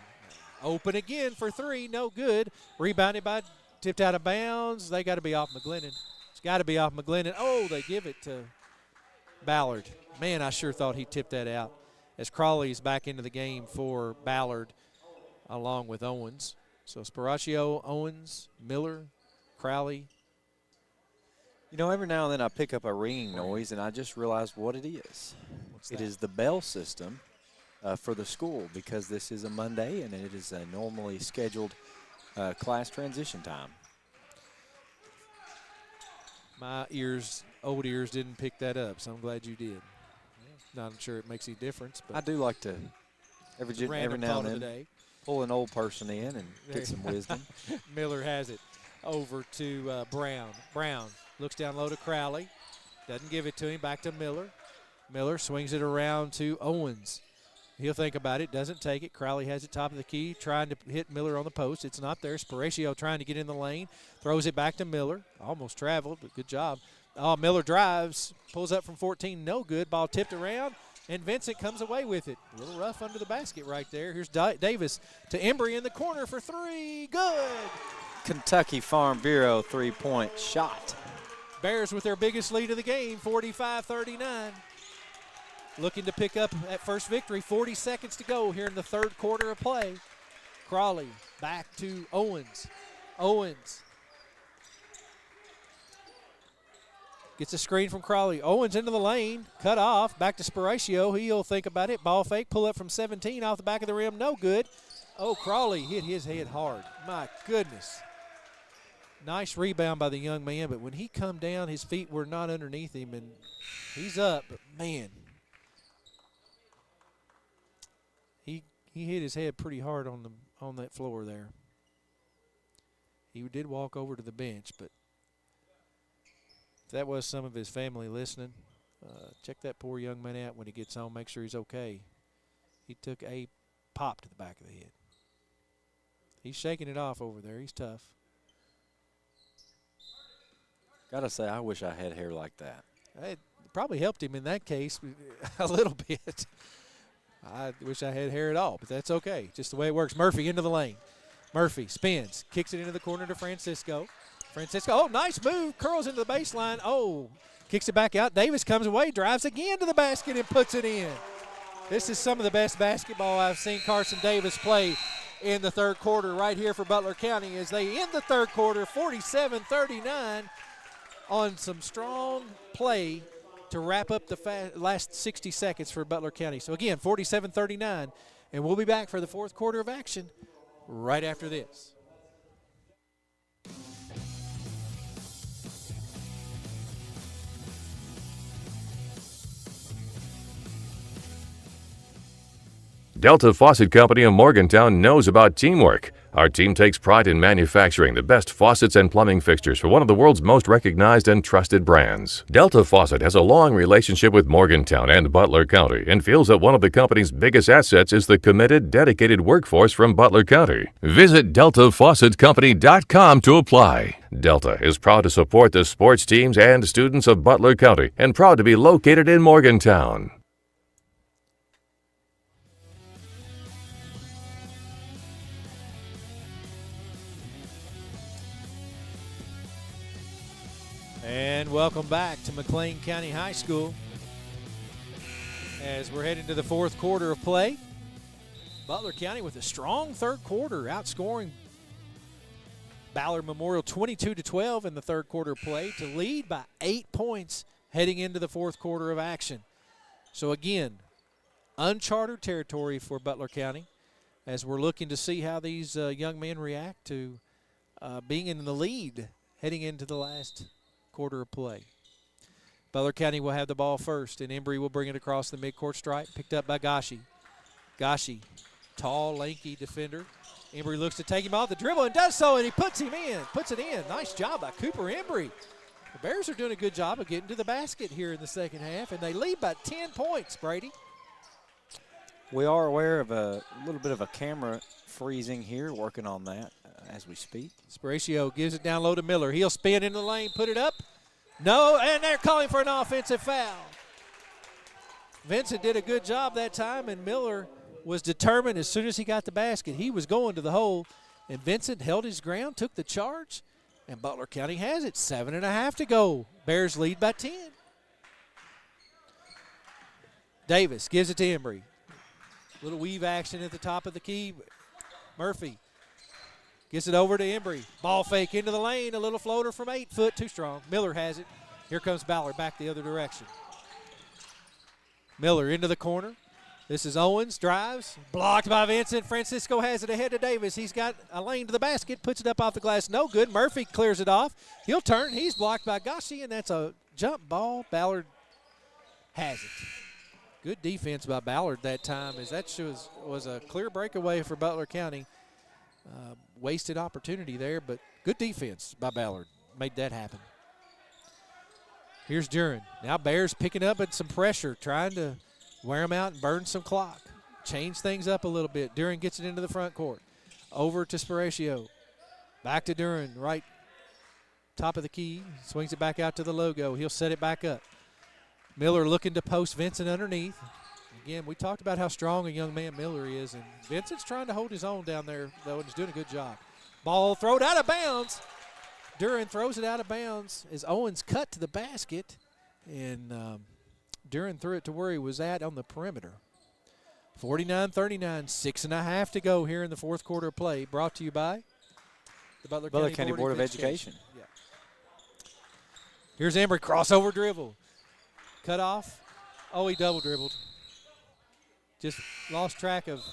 Open again for 3, no good. Rebounded by, tipped out of bounds. They got to be off McGlennon. It's got to be off McGlennon. Oh, they give it to Ballard. Man, I sure thought he tipped that out. As Crawley's back into the game for Ballard along with Owens. So Sparaccio, Owens, Miller, Crowley. You know, every now and then I pick up a ringing noise, and I just realized what it is. It is the bell system for the school, because this is a Monday and it is a normally scheduled class transition time. My old ears didn't pick that up, so I'm glad you did. Not sure it makes any difference, but I do like to every now and then pull an old person in and get some wisdom. Miller has it over to Brown. Brown looks down low to Crowley. Doesn't give it to him. Back to Miller. Miller swings it around to Owens. He'll think about it. Doesn't take it. Crowley has it top of the key, trying to hit Miller on the post. It's not there. Sparaccio trying to get in the lane. Throws it back to Miller. Almost traveled, but good job. Oh, Miller drives. Pulls up from 14. No good. Ball tipped around. And Vincent comes away with it. A little rough under the basket right there. Here's Davis to Embry in the corner for 3. Good. Kentucky Farm Bureau 3-point shot. Bears with their biggest lead of the game, 45-39. Looking to pick up that first victory. 40 seconds to go here in the third quarter of play. Crawley back to Owens. Owens gets a screen from Crawley. Owens into the lane, cut off, back to Sparaccio. He'll think about it. Ball fake, pull up from 17 off the back of the rim, no good. Oh, Crawley hit his head hard. My goodness. Nice rebound by the young man, but when he come down, his feet were not underneath him, and he's up, but man. He hit his head pretty hard on that floor there. He did walk over to the bench, but if that was some of his family listening, check that poor young man out when he gets home. Make sure he's okay. He took a pop to the back of the head. He's shaking it off over there. He's tough. Gotta say, I wish I had hair like that. It probably helped him in that case a little bit. I wish I had hair at all, but that's okay. Just the way it works. Murphy into the lane. Murphy spins, kicks it into the corner to Francisco. Oh, nice move. Curls into the baseline. Oh, kicks it back out. Davis comes away, drives again to the basket and puts it in. This is some of the best basketball I've seen Carson Davis play in the third quarter right here for Butler County as they end the third quarter 47-39 on some strong play to wrap up the last 60 seconds for Butler County. So, again, 47-39, and we'll be back for the fourth quarter of action right after this. Delta Faucet Company of Morgantown knows about teamwork. Our team takes pride in manufacturing the best faucets and plumbing fixtures for one of the world's most recognized and trusted brands. Delta Faucet has a long relationship with Morgantown and Butler County and feels that one of the company's biggest assets is the committed, dedicated workforce from Butler County. Visit DeltaFaucetCompany.com to apply. Delta is proud to support the sports teams and students of Butler County and proud to be located in Morgantown. And welcome back to McLean County High School as we're heading to the fourth quarter of play. Butler County with a strong third quarter, outscoring Ballard Memorial 22-12 in the third quarter play to lead by 8 points heading into the fourth quarter of action. So again, uncharted territory for Butler County as we're looking to see how these young men react to being in the lead heading into the last quarter of play. Butler County will have the ball first, and Embry will bring it across the midcourt stripe, picked up by Gashi. Gashi, tall, lanky defender. Embry looks to take him off the dribble and does so, and he puts it in. Nice job by Cooper Embry. The Bears are doing a good job of getting to the basket here in the second half, and they lead by 10 points, Brady. We are aware of a little bit of a camera freezing here, working on that as we speak. Sparacio gives it down low to Miller. He'll spin in the lane, put it up. No, and they're calling for an offensive foul. Vincent did a good job that time, and Miller was determined as soon as he got the basket. He was going to the hole, and Vincent held his ground, took the charge, and Butler County has it. 7.5 to go. Bears lead by 10. Davis gives it to Embry. Little weave action at the top of the key. Murphy gets it over to Embry. Ball fake into the lane. A little floater from 8 foot. Too strong. Miller has it. Here comes Ballard back the other direction. Miller into the corner. This is Owens. Drives. Blocked by Vincent. Francisco has it ahead to Davis. He's got a lane to the basket. Puts it up off the glass. No good. Murphy clears it off. He'll turn. He's blocked by Gashi, and that's a jump ball. Ballard has it. Good defense by Ballard that time, as that was a clear breakaway for Butler County. Wasted opportunity there, but good defense by Ballard made that happen. Here's Duran. Now Bears picking up at some pressure, trying to wear them out and burn some clock. Change things up a little bit. Duran gets it into the front court. Over to Sparacio. Back to Duran, right top of the key. Swings it back out to the logo. He'll set it back up. Miller looking to post Vincent underneath. Again, we talked about how strong a young man Miller is, and Vincent's trying to hold his own down there, though, and he's doing a good job. Ball thrown out of bounds. Duran throws it out of bounds as Owens cut to the basket, and Duran threw it to where he was at on the perimeter. 49-39, 6.5 to go here in the fourth quarter of play. Brought to you by the Butler County Board of Education. Yeah. Here's Embry, crossover dribble. Cut off. Oh, he double dribbled. Just lost track of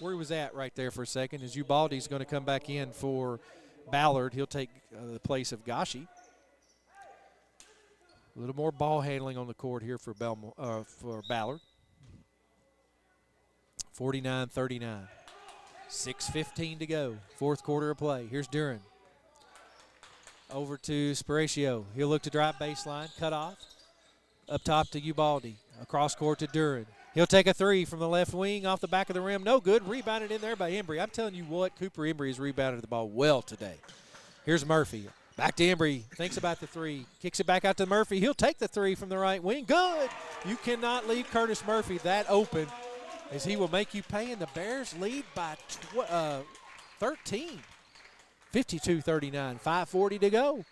where he was at right there for a second, as Ubaldi's going to come back in for Ballard. He'll take the place of Gashi. A little more ball handling on the court here for Ballard. 49-39. 6:15 to go. Fourth quarter of play. Here's Duran. Over to Sparacio. He'll look to drive baseline. Cut off. Up top to Ubaldi. Across court to Duran. He'll take a three from the left wing off the back of the rim. No good. Rebounded in there by Embry. I'm telling you what, Cooper Embry has rebounded the ball well today. Here's Murphy. Back to Embry. Thinks about the three. Kicks it back out to Murphy. He'll take the three from the right wing. Good. You cannot leave Curtis Murphy that open, as he will make you pay, and the Bears lead by 13. 52-39. 5:40 to go.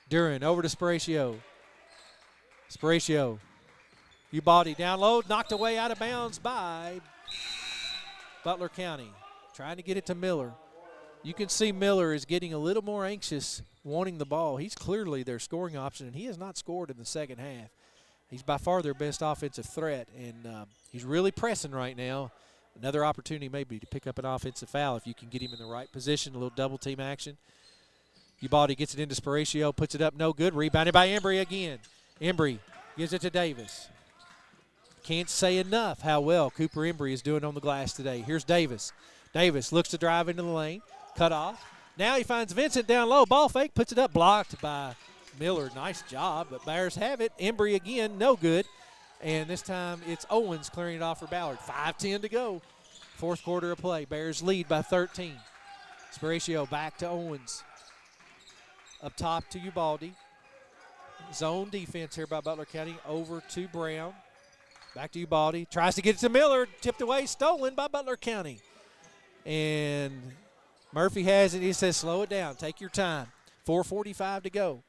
Duran over to Sparacio. Sparacio. Ubaldi down low, knocked away out of bounds by Butler County. Trying to get it to Miller. You can see Miller is getting a little more anxious, wanting the ball. He's clearly their scoring option, and he has not scored in the second half. He's by far their best offensive threat, and he's really pressing right now. Another opportunity maybe to pick up an offensive foul if you can get him in the right position, a little double-team action. Ubaldi gets it into Sparacio, puts it up, no good. Rebounded by Embry again. Embry gives it to Davis. Can't say enough how well Cooper Embry is doing on the glass today. Here's Davis. Davis looks to drive into the lane. Cut off. Now he finds Vincent down low. Ball fake, puts it up, blocked by Miller. Nice job, but Bears have it. Embry again, no good. And this time it's Owens clearing it off for Ballard. 5:10 to go. Fourth quarter of play. Bears lead by 13. Sparacio back to Owens. Up top to Ubaldi. Zone defense here by Butler County. Over to Brown. Back to Ubaldi. Tries to get it to Miller. Tipped away, stolen by Butler County. And Murphy has it. He says, slow it down. Take your time. 4:45 to go.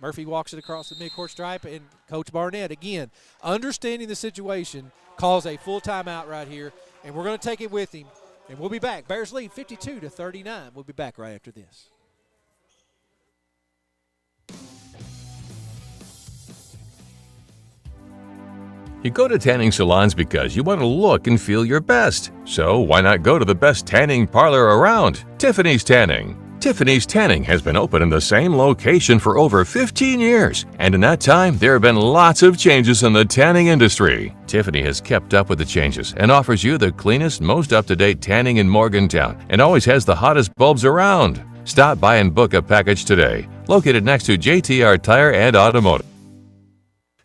Murphy walks it across the midcourt stripe, and Coach Barnett, again, understanding the situation, calls a full timeout right here, and we're going to take it with him. And we'll be back. Bears lead 52-39. We'll be back right after this. You go to tanning salons because you want to look and feel your best. So why not go to the best tanning parlor around, Tiffany's Tanning? Tiffany's Tanning has been open in the same location for over 15 years, and in that time, there have been lots of changes in the tanning industry. Tiffany has kept up with the changes and offers you the cleanest, most up-to-date tanning in Morgantown and always has the hottest bulbs around. Stop by and book a package today. Located next to JTR Tire and Automotive.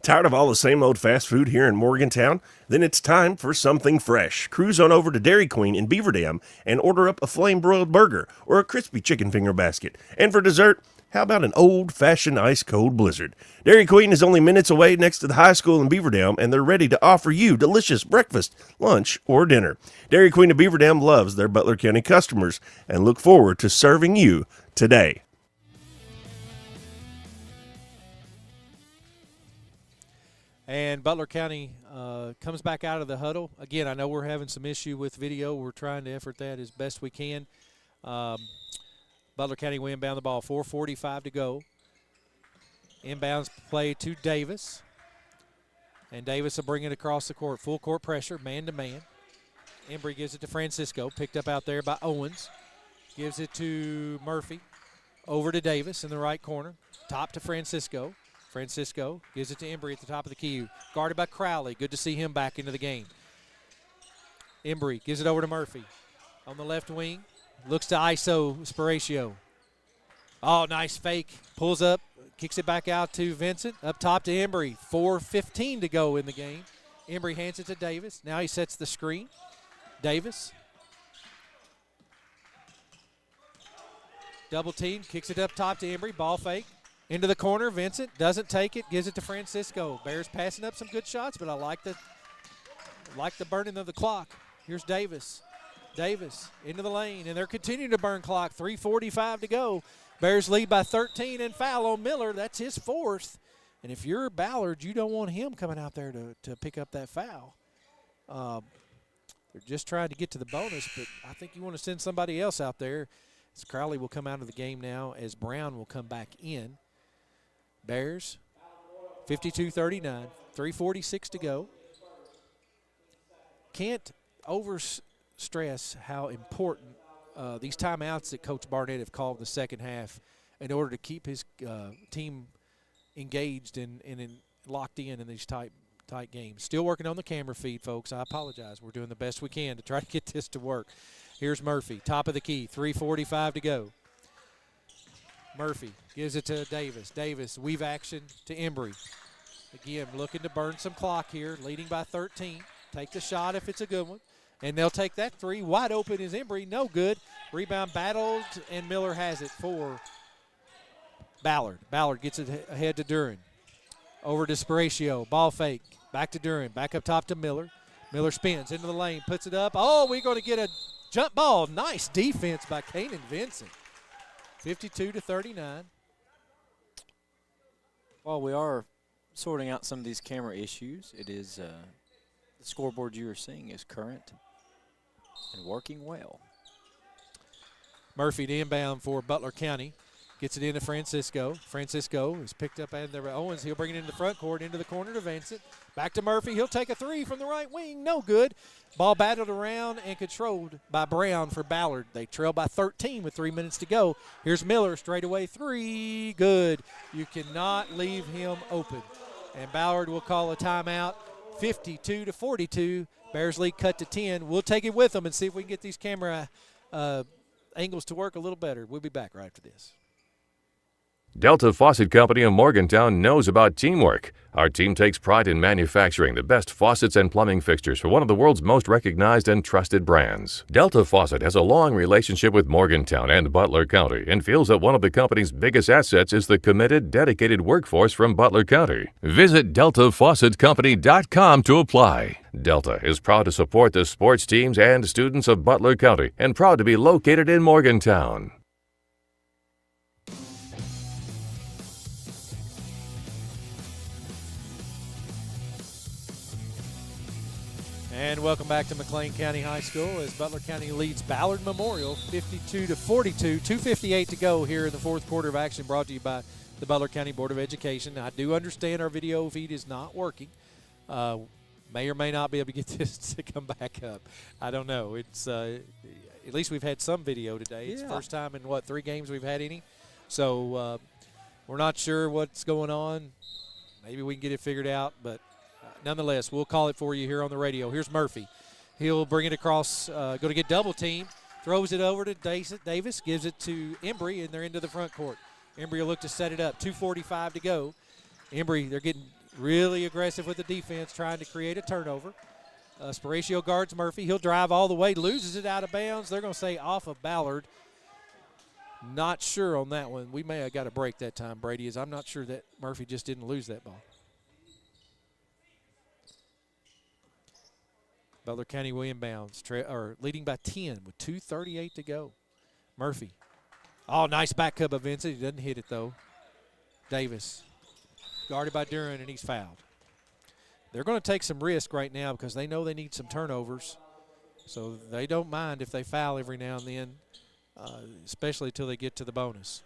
Tired of all the same old fast food here in Morgantown? Then it's time for something fresh. Cruise on over to Dairy Queen in Beaver Dam and order up a flame-broiled burger or a crispy chicken finger basket. And for dessert, how about an old-fashioned ice-cold blizzard? Dairy Queen is only minutes away next to the high school in Beaver Dam, and they're ready to offer you delicious breakfast, lunch, or dinner. Dairy Queen of Beaver Dam loves their Butler County customers and look forward to serving you today. And Butler County comes back out of the huddle. Again, I know we're having some issue with video. We're trying to effort that as best we can. Butler County will inbound the ball. 4:45 to go. Inbounds play to Davis. And Davis will bring it across the court. Full court pressure, man-to-man. Embry gives it to Francisco. Picked up out there by Owens. Gives it to Murphy. Over to Davis in the right corner. Top to Francisco. Francisco gives it to Embry at the top of the key. Guarded by Crowley. Good to see him back into the game. Embry gives it over to Murphy. On the left wing. Looks to ISO Sparatio. Oh, nice fake. Pulls up. Kicks it back out to Vincent. Up top to Embry. 4:15 to go in the game. Embry hands it to Davis. Now he sets the screen. Davis. Double team. Kicks it up top to Embry. Ball fake. Into the corner, Vincent doesn't take it, gives it to Francisco. Bears passing up some good shots, but I like the burning of the clock. Here's Davis. Davis into the lane, and they're continuing to burn clock. 3:45 to go. Bears lead by 13 and foul on Miller. That's his fourth. And if you're Ballard, you don't want him coming out there to pick up that foul. They're just trying to get to the bonus, but I think you want to send somebody else out there. As Crowley will come out of the game now, as Brown will come back in. Bears, 52-39, 3:46 to go. Can't overstress how important these timeouts that Coach Barnett have called in the second half in order to keep his team engaged and locked in these tight games. Still working on the camera feed, folks. I apologize. We're doing the best we can to try to get this to work. Here's Murphy, top of the key, 3:45 to go. Murphy gives it to Davis. Davis, weave action to Embry. Again, looking to burn some clock here, leading by 13. Take the shot if it's a good one. And they'll take that three. Wide open is Embry. No good. Rebound battled, and Miller has it for Ballard. Ballard gets it ahead to Duran. Over to Sparatio. Ball fake. Back to Duran. Back up top to Miller. Miller spins into the lane. Puts it up. Oh, we're going to get a jump ball. Nice defense by Kanan Vincent. 52-39. While we are sorting out some of these camera issues, it is the scoreboard you are seeing is current and working well. Murphy to inbound for Butler County. Gets it into Francisco. Francisco is picked up and there by Owens. He'll bring it into the front court, into the corner to Vincent. Back to Murphy. He'll take a three from the right wing. No good. Ball battled around and controlled by Brown for Ballard. They trail by 13 with 3 minutes to go. Here's Miller, straightaway three. Good. You cannot leave him open. And Ballard will call a timeout. 52-42. Bears lead cut to 10. We'll take it with them and see if we can get these camera angles to work a little better. We'll be back right after this. Delta Faucet Company of Morgantown knows about teamwork. Our team takes pride in manufacturing the best faucets and plumbing fixtures for one of the world's most recognized and trusted brands. Delta Faucet has a long relationship with Morgantown and Butler County and feels that one of the company's biggest assets is the committed, dedicated workforce from Butler County. Visit DeltaFaucetCompany.com to apply. Delta is proud to support the sports teams and students of Butler County and proud to be located in Morgantown. And welcome back to McLean County High School as Butler County leads Ballard Memorial 52-42. 2:58 to go here in the fourth quarter of action, brought to you by the Butler County Board of Education. I do understand our video feed is not working. May or may not be able to get this to come back up. I don't know. It's at least we've had some video today. It's the Yeah. first time in, 3 games we've had any. So we're not sure what's going on. Maybe we can get it figured out, but nonetheless, we'll call it for you here on the radio. Here's Murphy. He'll bring it across, going to get double team, throws it over to Davis, gives it to Embry, and they're into the front court. Embry will look to set it up. 2:45 to go. Embry, they're getting really aggressive with the defense, trying to create a turnover. Sparacio guards Murphy. He'll drive all the way, loses it out of bounds. They're going to say off of Ballard. Not sure on that one. We may have got a break that time, Brady, as I'm not sure that Murphy just didn't lose that ball. Butler County will inbounds, leading by 10 with 2:38 to go. Murphy. Oh, nice back cut by Vincent. He doesn't hit it, though. Davis. Guarded by Duran, and he's fouled. They're going to take some risk right now because they know they need some turnovers. So they don't mind if they foul every now and then, especially until they get to the bonus.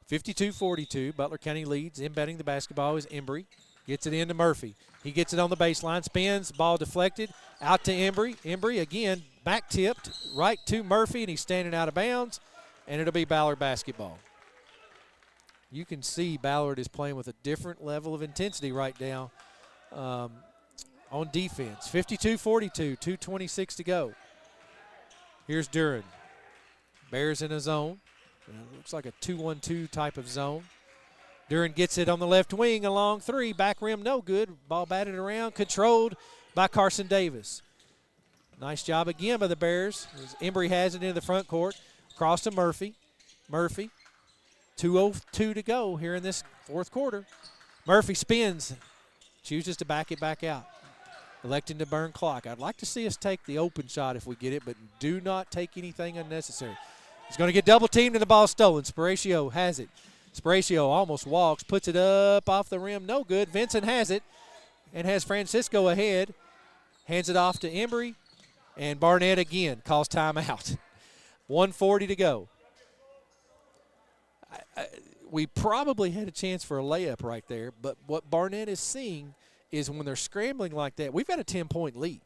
52-42, Butler County leads. Inbounding the basketball is Embry. Gets it into Murphy. He gets it on the baseline, spins, ball deflected, out to Embry. Embry, again, back tipped, right to Murphy, and he's standing out of bounds, and it'll be Ballard basketball. You can see Ballard is playing with a different level of intensity right now on defense. 52-42, 2:26 to go. Here's Duran. Bears in a zone. Looks like a 2-1-2 type of zone. Duran gets it on the left wing, a long three, back rim, no good. Ball batted around, controlled by Carson Davis. Nice job again by the Bears. Embry has it into the front court, across to Murphy. Murphy, 2:02 to go here in this fourth quarter. Murphy spins, chooses to back it back out, electing to burn clock. I'd like to see us take the open shot if we get it, but do not take anything unnecessary. He's going to get double teamed and the ball stolen. Sparacio has it. Sparacio almost walks, puts it up off the rim, no good. Vincent has it and has Francisco ahead. Hands it off to Embry, and Barnett again calls timeout. 1:40 to go. We probably had a chance for a layup right there, but what Barnett is seeing is when they're scrambling like that, we've got a 10-point lead.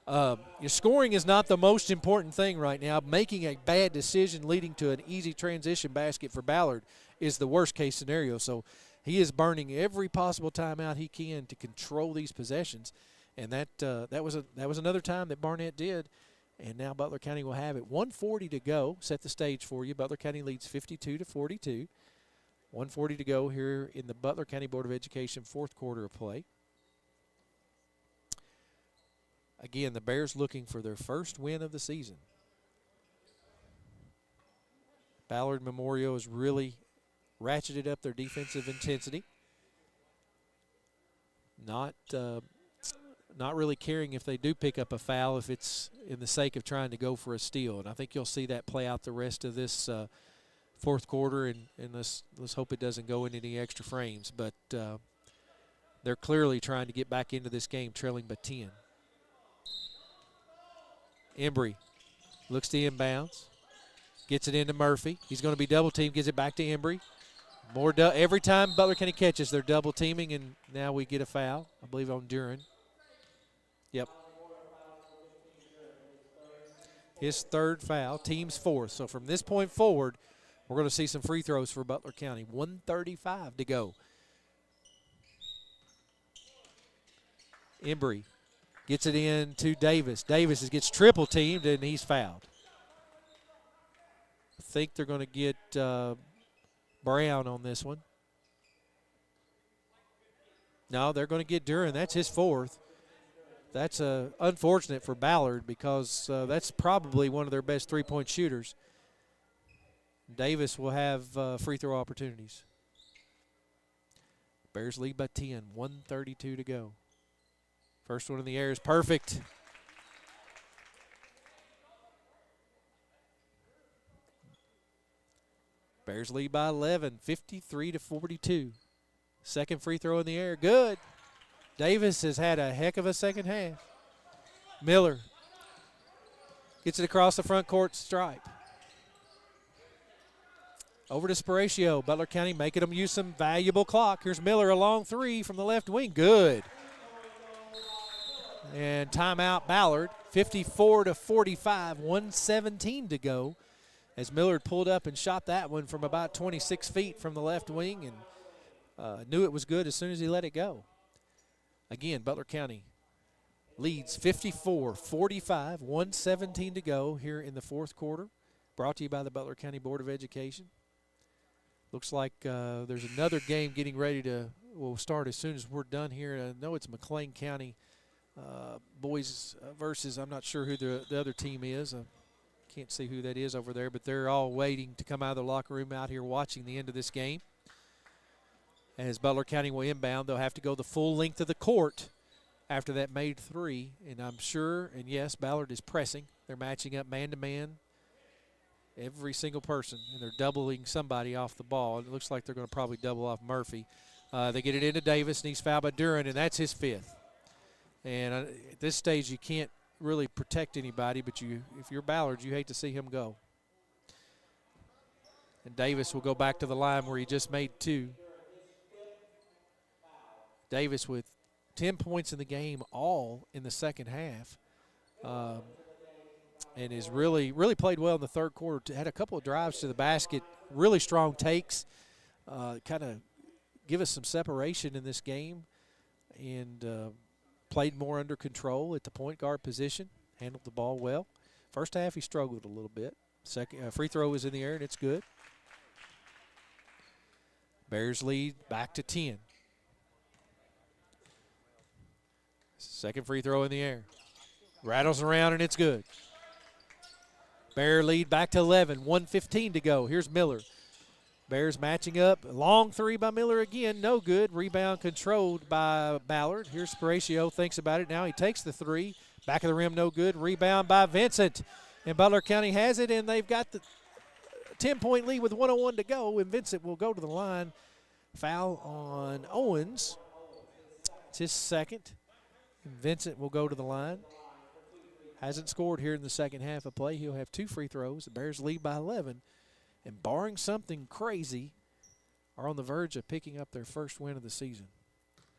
Your scoring is not the most important thing right now. Making a bad decision leading to an easy transition basket for Ballard is the worst-case scenario. So he is burning every possible timeout he can to control these possessions, and that was another time that Barnett did. And now Butler County will have it. 1:40 to go. Set the stage for you. Butler County leads 52-42. 1:40 to go here in the Butler County Board of Education fourth quarter of play. Again, the Bears looking for their first win of the season. Ballard Memorial has really ratcheted up their defensive intensity. Not really caring if they do pick up a foul if it's in the sake of trying to go for a steal. And I think you'll see that play out the rest of this fourth quarter, and let's hope it doesn't go into any extra frames. But they're clearly trying to get back into this game trailing by 10. Embry looks to inbounds, gets it into Murphy. He's going to be double teamed, gives it back to Embry. Every time Butler County catches, they're double teaming, and now we get a foul, I believe, on Duran. Yep. His third foul, team's fourth. So from this point forward, we're going to see some free throws for Butler County. 1:35 to go. Embry gets it in to Davis. Davis gets triple teamed, and he's fouled. I think they're going to get Brown on this one. No, they're going to get Duran. That's his fourth. That's unfortunate for Ballard because that's probably one of their best three-point shooters. Davis will have free throw opportunities. Bears lead by 10, 1:32 to go. First one in the air is perfect. Bears lead by 11, 53-42. Second free throw in the air, good. Davis has had a heck of a second half. Miller gets it across the front court stripe. Over to Sparacio. Butler County making them use some valuable clock. Here's Miller, a long three from the left wing. Good. And timeout Ballard, 54-45, 1:17 to go. As Millard pulled up and shot that one from about 26 feet from the left wing and knew it was good as soon as he let it go. Again, Butler County leads 54-45, 1:17 to go here in the fourth quarter. Brought to you by the Butler County Board of Education. Looks like there's another game getting ready to will start as soon as we're done here. I know it's McLean County boys versus, I'm not sure who the other team is. I can't see who that is over there, but they're all waiting to come out of the locker room out here watching the end of this game. As Butler County will inbound, they'll have to go the full length of the court after that made three. And I'm sure, and yes, Ballard is pressing. They're matching up man-to-man, every single person, and they're doubling somebody off the ball. It looks like they're going to probably double off Murphy. They get it into Davis, and he's fouled by Duran, and that's his fifth. And at this stage, you can't really protect anybody, but if you're Ballard, you hate to see him go. And Davis will go back to the line where he just made two. Davis with 10 points in the game, all in the second half, and has really played well in the third quarter. Had a couple of drives to the basket, really strong takes, kind of give us some separation in this game, and played more under control at the point guard position, handled the ball well. First half he struggled a little bit. Second free throw was in the air, and it's good. Bears lead back to 10. Second free throw in the air. Rattles around, and it's good. Bear lead back to 11, 1:15 to go. Here's Miller. Bears matching up. Long three by Miller again, no good. Rebound controlled by Ballard. Here's Sparatio, thinks about it now. He takes the three. Back of the rim, no good. Rebound by Vincent. And Butler County has it, and they've got the 10-point lead with 1:01 to go, and Vincent will go to the line. Foul on Owens. It's his second. And Vincent will go to the line. Hasn't scored here in the second half of play. He'll have two free throws. The Bears lead by 11. And barring something crazy, are on the verge of picking up their first win of the season.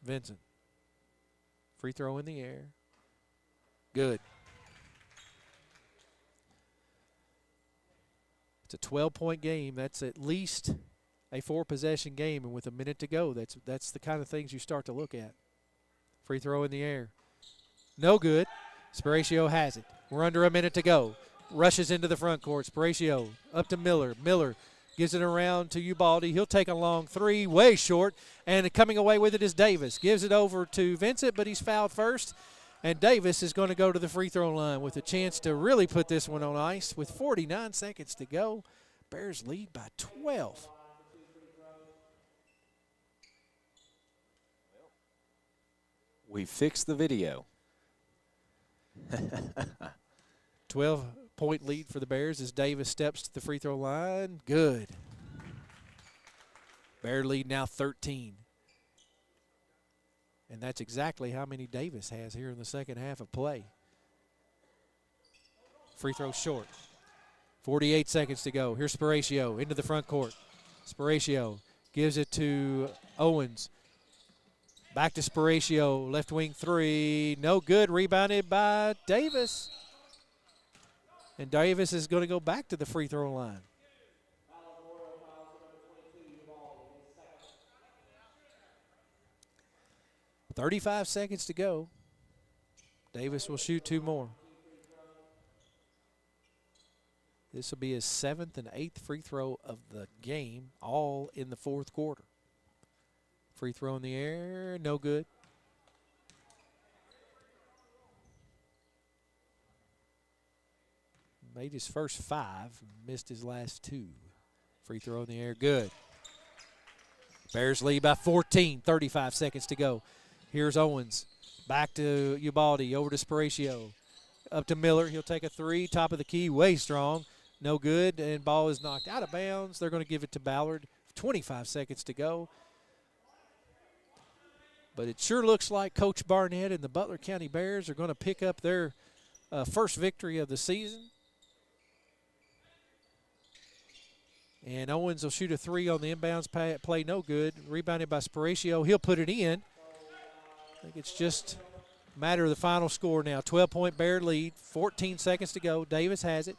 Vincent. Free throw in the air. Good. It's a 12-point game. That's at least a 4-possession game, and with a minute to go, that's the kind of things you start to look at. Free throw in the air. No good. Sparatio has it. We're under a minute to go. Rushes into the front court. Sparatio up to Miller. Miller gives it around to Ubaldi. He'll take a long three, way short, and coming away with it is Davis. Gives it over to Vincent, but he's fouled first, and Davis is going to go to the free throw line with a chance to really put this one on ice with 49 seconds to go. Bears lead by 12. We fixed the video. 12-point lead for the Bears as Davis steps to the free throw line. Good. Bear lead now 13. And that's exactly how many Davis has here in the second half of play. Free throw short. 48 seconds to go. Here's Sparatio into the front court. Sparatio gives it to Owens. Back to Sparatio, left wing three, no good, rebounded by Davis. And Davis is going to go back to the free throw line. .35 seconds to go. Davis will shoot two more. This will be his 7th and 8th free throw of the game, all in the fourth quarter. Free throw in the air, no good. Made his first 5, missed his last 2. Free throw in the air, good. Bears lead by 14, 35 seconds to go. Here's Owens, back to Ubaldi, over to Sparatio. Up to Miller, he'll take a 3, top of the key, way strong. No good, and ball is knocked out of bounds. They're going to give it to Ballard. 25 seconds to go. But it sure looks like Coach Barnett and the Butler County Bears are going to pick up their first victory of the season. And Owens will shoot a 3 on the inbounds play, no good. Rebounded by Sparatio. He'll put it in. I think it's just matter of the final score now. 12-point Bear lead, 14 seconds to go. Davis has it.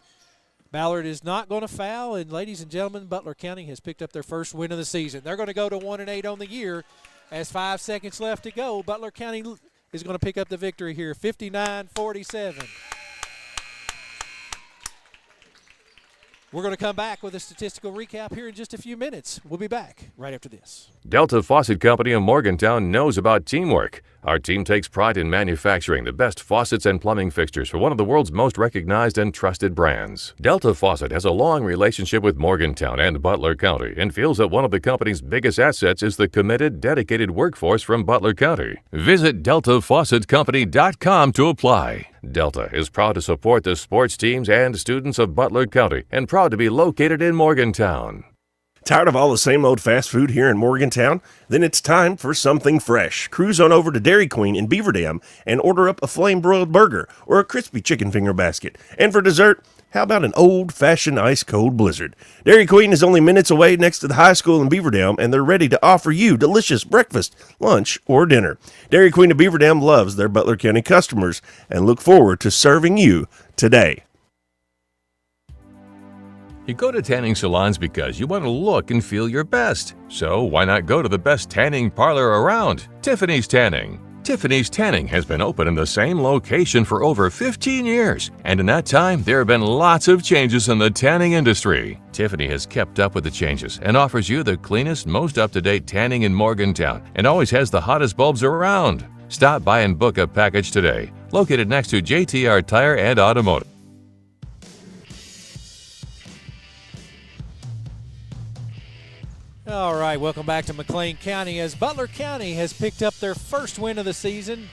Ballard is not going to foul, and ladies and gentlemen, Butler County has picked up their first win of the season. They're going to go to 1-8 on the year as 5 seconds left to go. Butler County is going to pick up the victory here, 59-47. We're going to come back with a statistical recap here in just a few minutes. We'll be back right after this. Delta Faucet Company of Morgantown knows about teamwork. Our team takes pride in manufacturing the best faucets and plumbing fixtures for one of the world's most recognized and trusted brands. Delta Faucet has a long relationship with Morgantown and Butler County and feels that one of the company's biggest assets is the committed, dedicated workforce from Butler County. Visit DeltaFaucetCompany.com to apply. Delta is proud to support the sports teams and students of Butler County and proud to be located in Morgantown. Tired of all the same old fast food here in Morgantown? Then it's time for something fresh. Cruise on over to Dairy Queen in Beaver Dam and order up a flame-broiled burger or a crispy chicken finger basket. And for dessert, how about an old-fashioned ice-cold blizzard? Dairy Queen is only minutes away next to the high school in Beaver Dam, and they're ready to offer you delicious breakfast, lunch, or dinner. Dairy Queen of Beaver Dam loves their Butler County customers and look forward to serving you today. You go to tanning salons because you want to look and feel your best. So why not go to the best tanning parlor around, Tiffany's Tanning? Tiffany's Tanning has been open in the same location for over 15 years, and in that time, there have been lots of changes in the tanning industry. Tiffany has kept up with the changes and offers you the cleanest, most up-to-date tanning in Morgantown and always has the hottest bulbs around. Stop by and book a package today. Located next to JTR Tire and Automotive. All right, welcome back to McLean County as Butler County has picked up their first win of the season,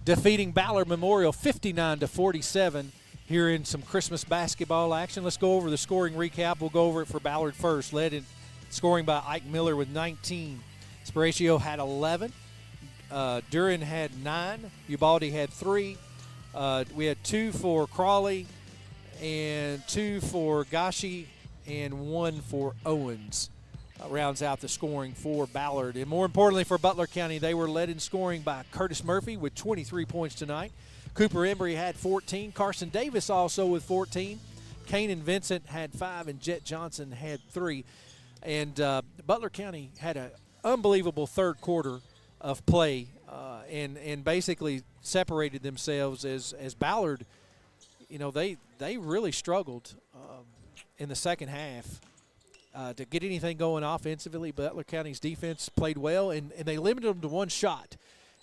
defeating Ballard Memorial 59-47 here in some Christmas basketball action. Let's go over the scoring recap. We'll go over it for Ballard first. Led in scoring by Ike Miller with 19. Sparatio had 11. Duran had 9. Ubaldi had 3. We had 2 for Crawley and 2 for Gashi and 1 for Owens. Rounds out the scoring for Ballard. And more importantly for Butler County, they were led in scoring by Curtis Murphy with 23 points tonight. Cooper Embry had 14. Carson Davis also with 14. Kane and Vincent had 5, and Jet Johnson had 3. And Butler County had an unbelievable third quarter of play and basically separated themselves as Ballard, you know, they really struggled in the second half. To get anything going offensively. Butler County's defense played well, and they limited them to one shot.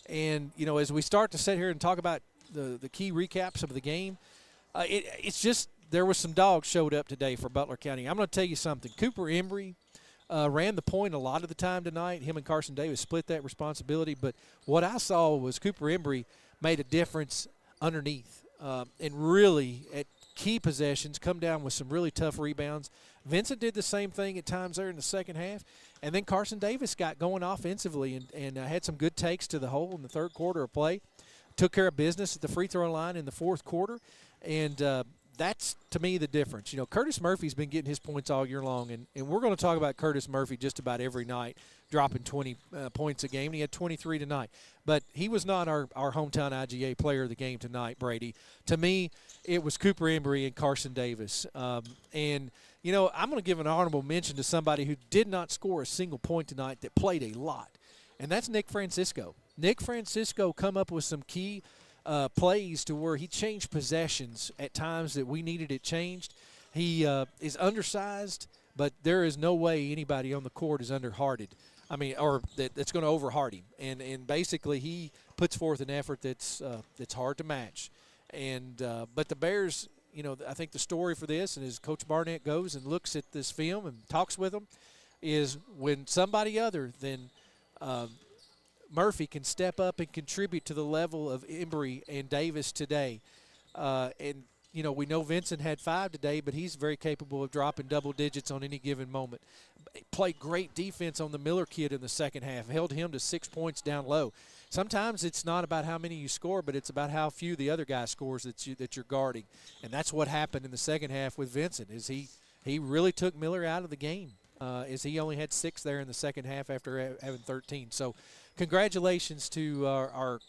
And, you know, as we start to sit here and talk about the key recaps of the game, it's just there was some dogs showed up today for Butler County. I'm going to tell you something. Cooper Embry ran the point a lot of the time tonight. Him and Carson Davis split that responsibility. But what I saw was Cooper Embry made a difference underneath and really at key possessions come down with some really tough rebounds. Vincent did the same thing at times there in the second half. And then Carson Davis got going offensively and had some good takes to the hole in the third quarter of play. Took care of business at the free throw line in the fourth quarter. And that's, to me, the difference. You know, Curtis Murphy's been getting his points all year long. And we're going to talk about Curtis Murphy just about every night, dropping 20 points a game. And he had 23 tonight. But he was not our hometown IGA player of the game tonight, Brady. To me, it was Cooper Embry and Carson Davis. And – you know, I'm going to give an honorable mention to somebody who did not score a single point tonight that played a lot, and that's Nick Francisco. Nick Francisco come up with some key plays to where he changed possessions at times that we needed it changed. He is undersized, but there is no way anybody on the court is underhearted. I mean, or that's going to overheart him. And basically he puts forth an effort that's hard to match. And but the Bears – you know, I think the story for this, and as Coach Barnett goes and looks at this film and talks with them, is when somebody other than Murphy can step up and contribute to the level of Embry and Davis today. And, you know, we know Vincent had 5 today, but he's very capable of dropping double digits on any given moment. Played great defense on the Miller kid in the second half, held him to 6 points down low. Sometimes it's not about how many you score, but it's about how few the other guy scores that you're guarding. And that's what happened in the second half with Vincent, is he really took Miller out of the game, as he only had 6 there in the second half after having 13. So congratulations to our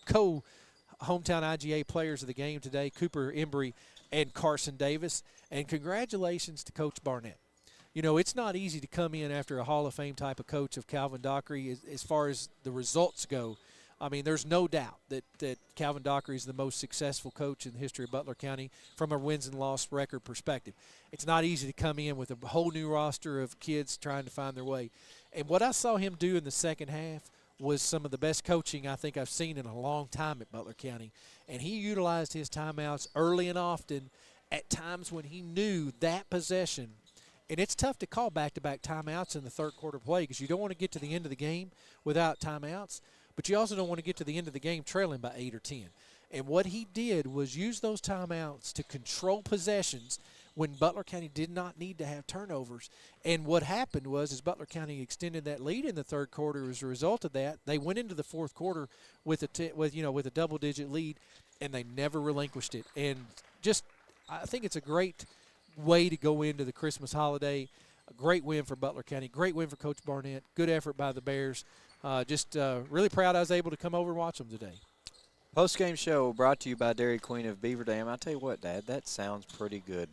hometown IGA players of the game today, Cooper Embry and Carson Davis. And congratulations to Coach Barnett. You know, it's not easy to come in after a Hall of Fame type of coach of Calvin Dockery as far as the results go. I mean, there's no doubt that Calvin Dockery is the most successful coach in the history of Butler County from a wins and loss record perspective. It's not easy to come in with a whole new roster of kids trying to find their way. And what I saw him do in the second half was some of the best coaching I think I've seen in a long time at Butler County. And he utilized his timeouts early and often at times when he knew that possession. And it's tough to call back-to-back timeouts in the third quarter play because you don't want to get to the end of the game without timeouts, but you also don't want to get to the end of the game trailing by 8 or 10. And what he did was use those timeouts to control possessions when Butler County did not need to have turnovers. And what happened was Butler County extended that lead in the third quarter as a result of that. They went into the fourth quarter with a double-digit lead, and they never relinquished it. And just I think it's a great way to go into the Christmas holiday. A great win for Butler County, great win for Coach Barnett, good effort by the Bears. Really proud I was able to come over and watch them today. Post-game show brought to you by Dairy Queen of Beaver Dam. I tell you what, Dad, that sounds pretty good.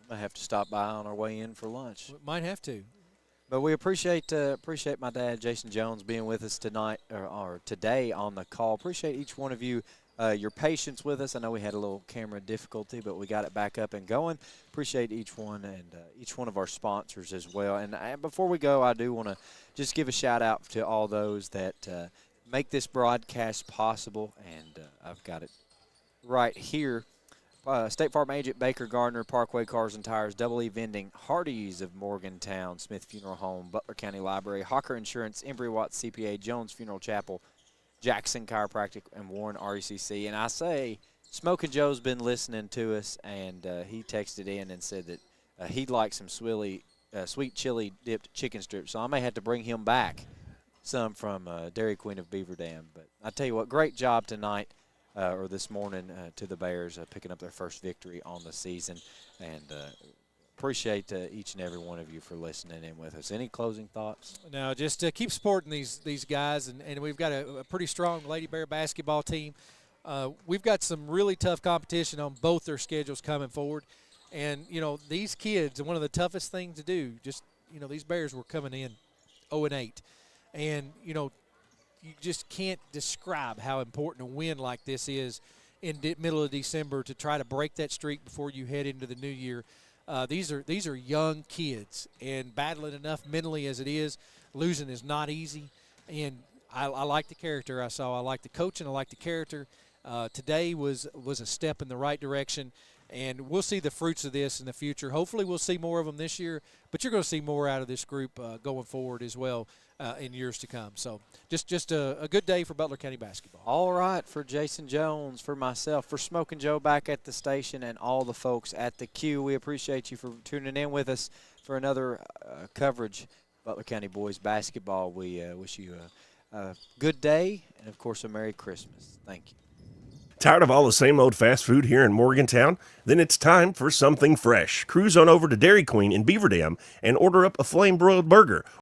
I'm going to have to stop by on our way in for lunch. We might have to. But we appreciate my dad, Jason Jones, being with us tonight or today on the call. Appreciate each one of you. Your patience with us. I know we had a little camera difficulty, but we got it back up and going. Appreciate each one and each one of our sponsors as well. And before we go, I do want to just give a shout-out to all those that make this broadcast possible. And I've got it right here. State Farm Agent, Baker Gardner, Parkway Cars and Tires, Double E Vending, Hardee's of Morgantown, Smith Funeral Home, Butler County Library, Hawker Insurance, Embry Watts CPA, Jones Funeral Chapel, Jackson Chiropractic, and Warren RECC. And I say, Smokin' Joe's been listening to us, and he texted in and said that he'd like some sweet chili dipped chicken strips. So I may have to bring him back some from Dairy Queen of Beaver Dam. But I tell you what, great job tonight or this morning to the Bears picking up their first victory on the season. And appreciate each and every one of you for listening in with us. Any closing thoughts? No, just keep supporting these guys, and we've got a pretty strong Lady Bear basketball team. We've got some really tough competition on both their schedules coming forward. And, you know, these kids, one of the toughest things to do, these Bears were coming in 0-8. And, you know, you just can't describe how important a win like this is in the middle of December to try to break that streak before you head into the new year. These are young kids, and battling enough mentally as it is, losing is not easy. And I like the character I saw. I like the coaching. I like the character. Today was a step in the right direction, and we'll see the fruits of this in the future. Hopefully we'll see more of them this year, but you're going to see more out of this group going forward as well in years to come. So just a good day for Butler County basketball. All right, for Jason Jones, for myself, for Smokin' Joe back at the station, and all the folks at the Q, we appreciate you for tuning in with us for another coverage Butler County boys basketball. We wish you a good day and, of course, a Merry Christmas. Thank you. Tired of all the same old fast food here in Morgantown? Then it's time for something fresh. Cruise on over to Dairy Queen in Beaver Dam and order up a flame-broiled burger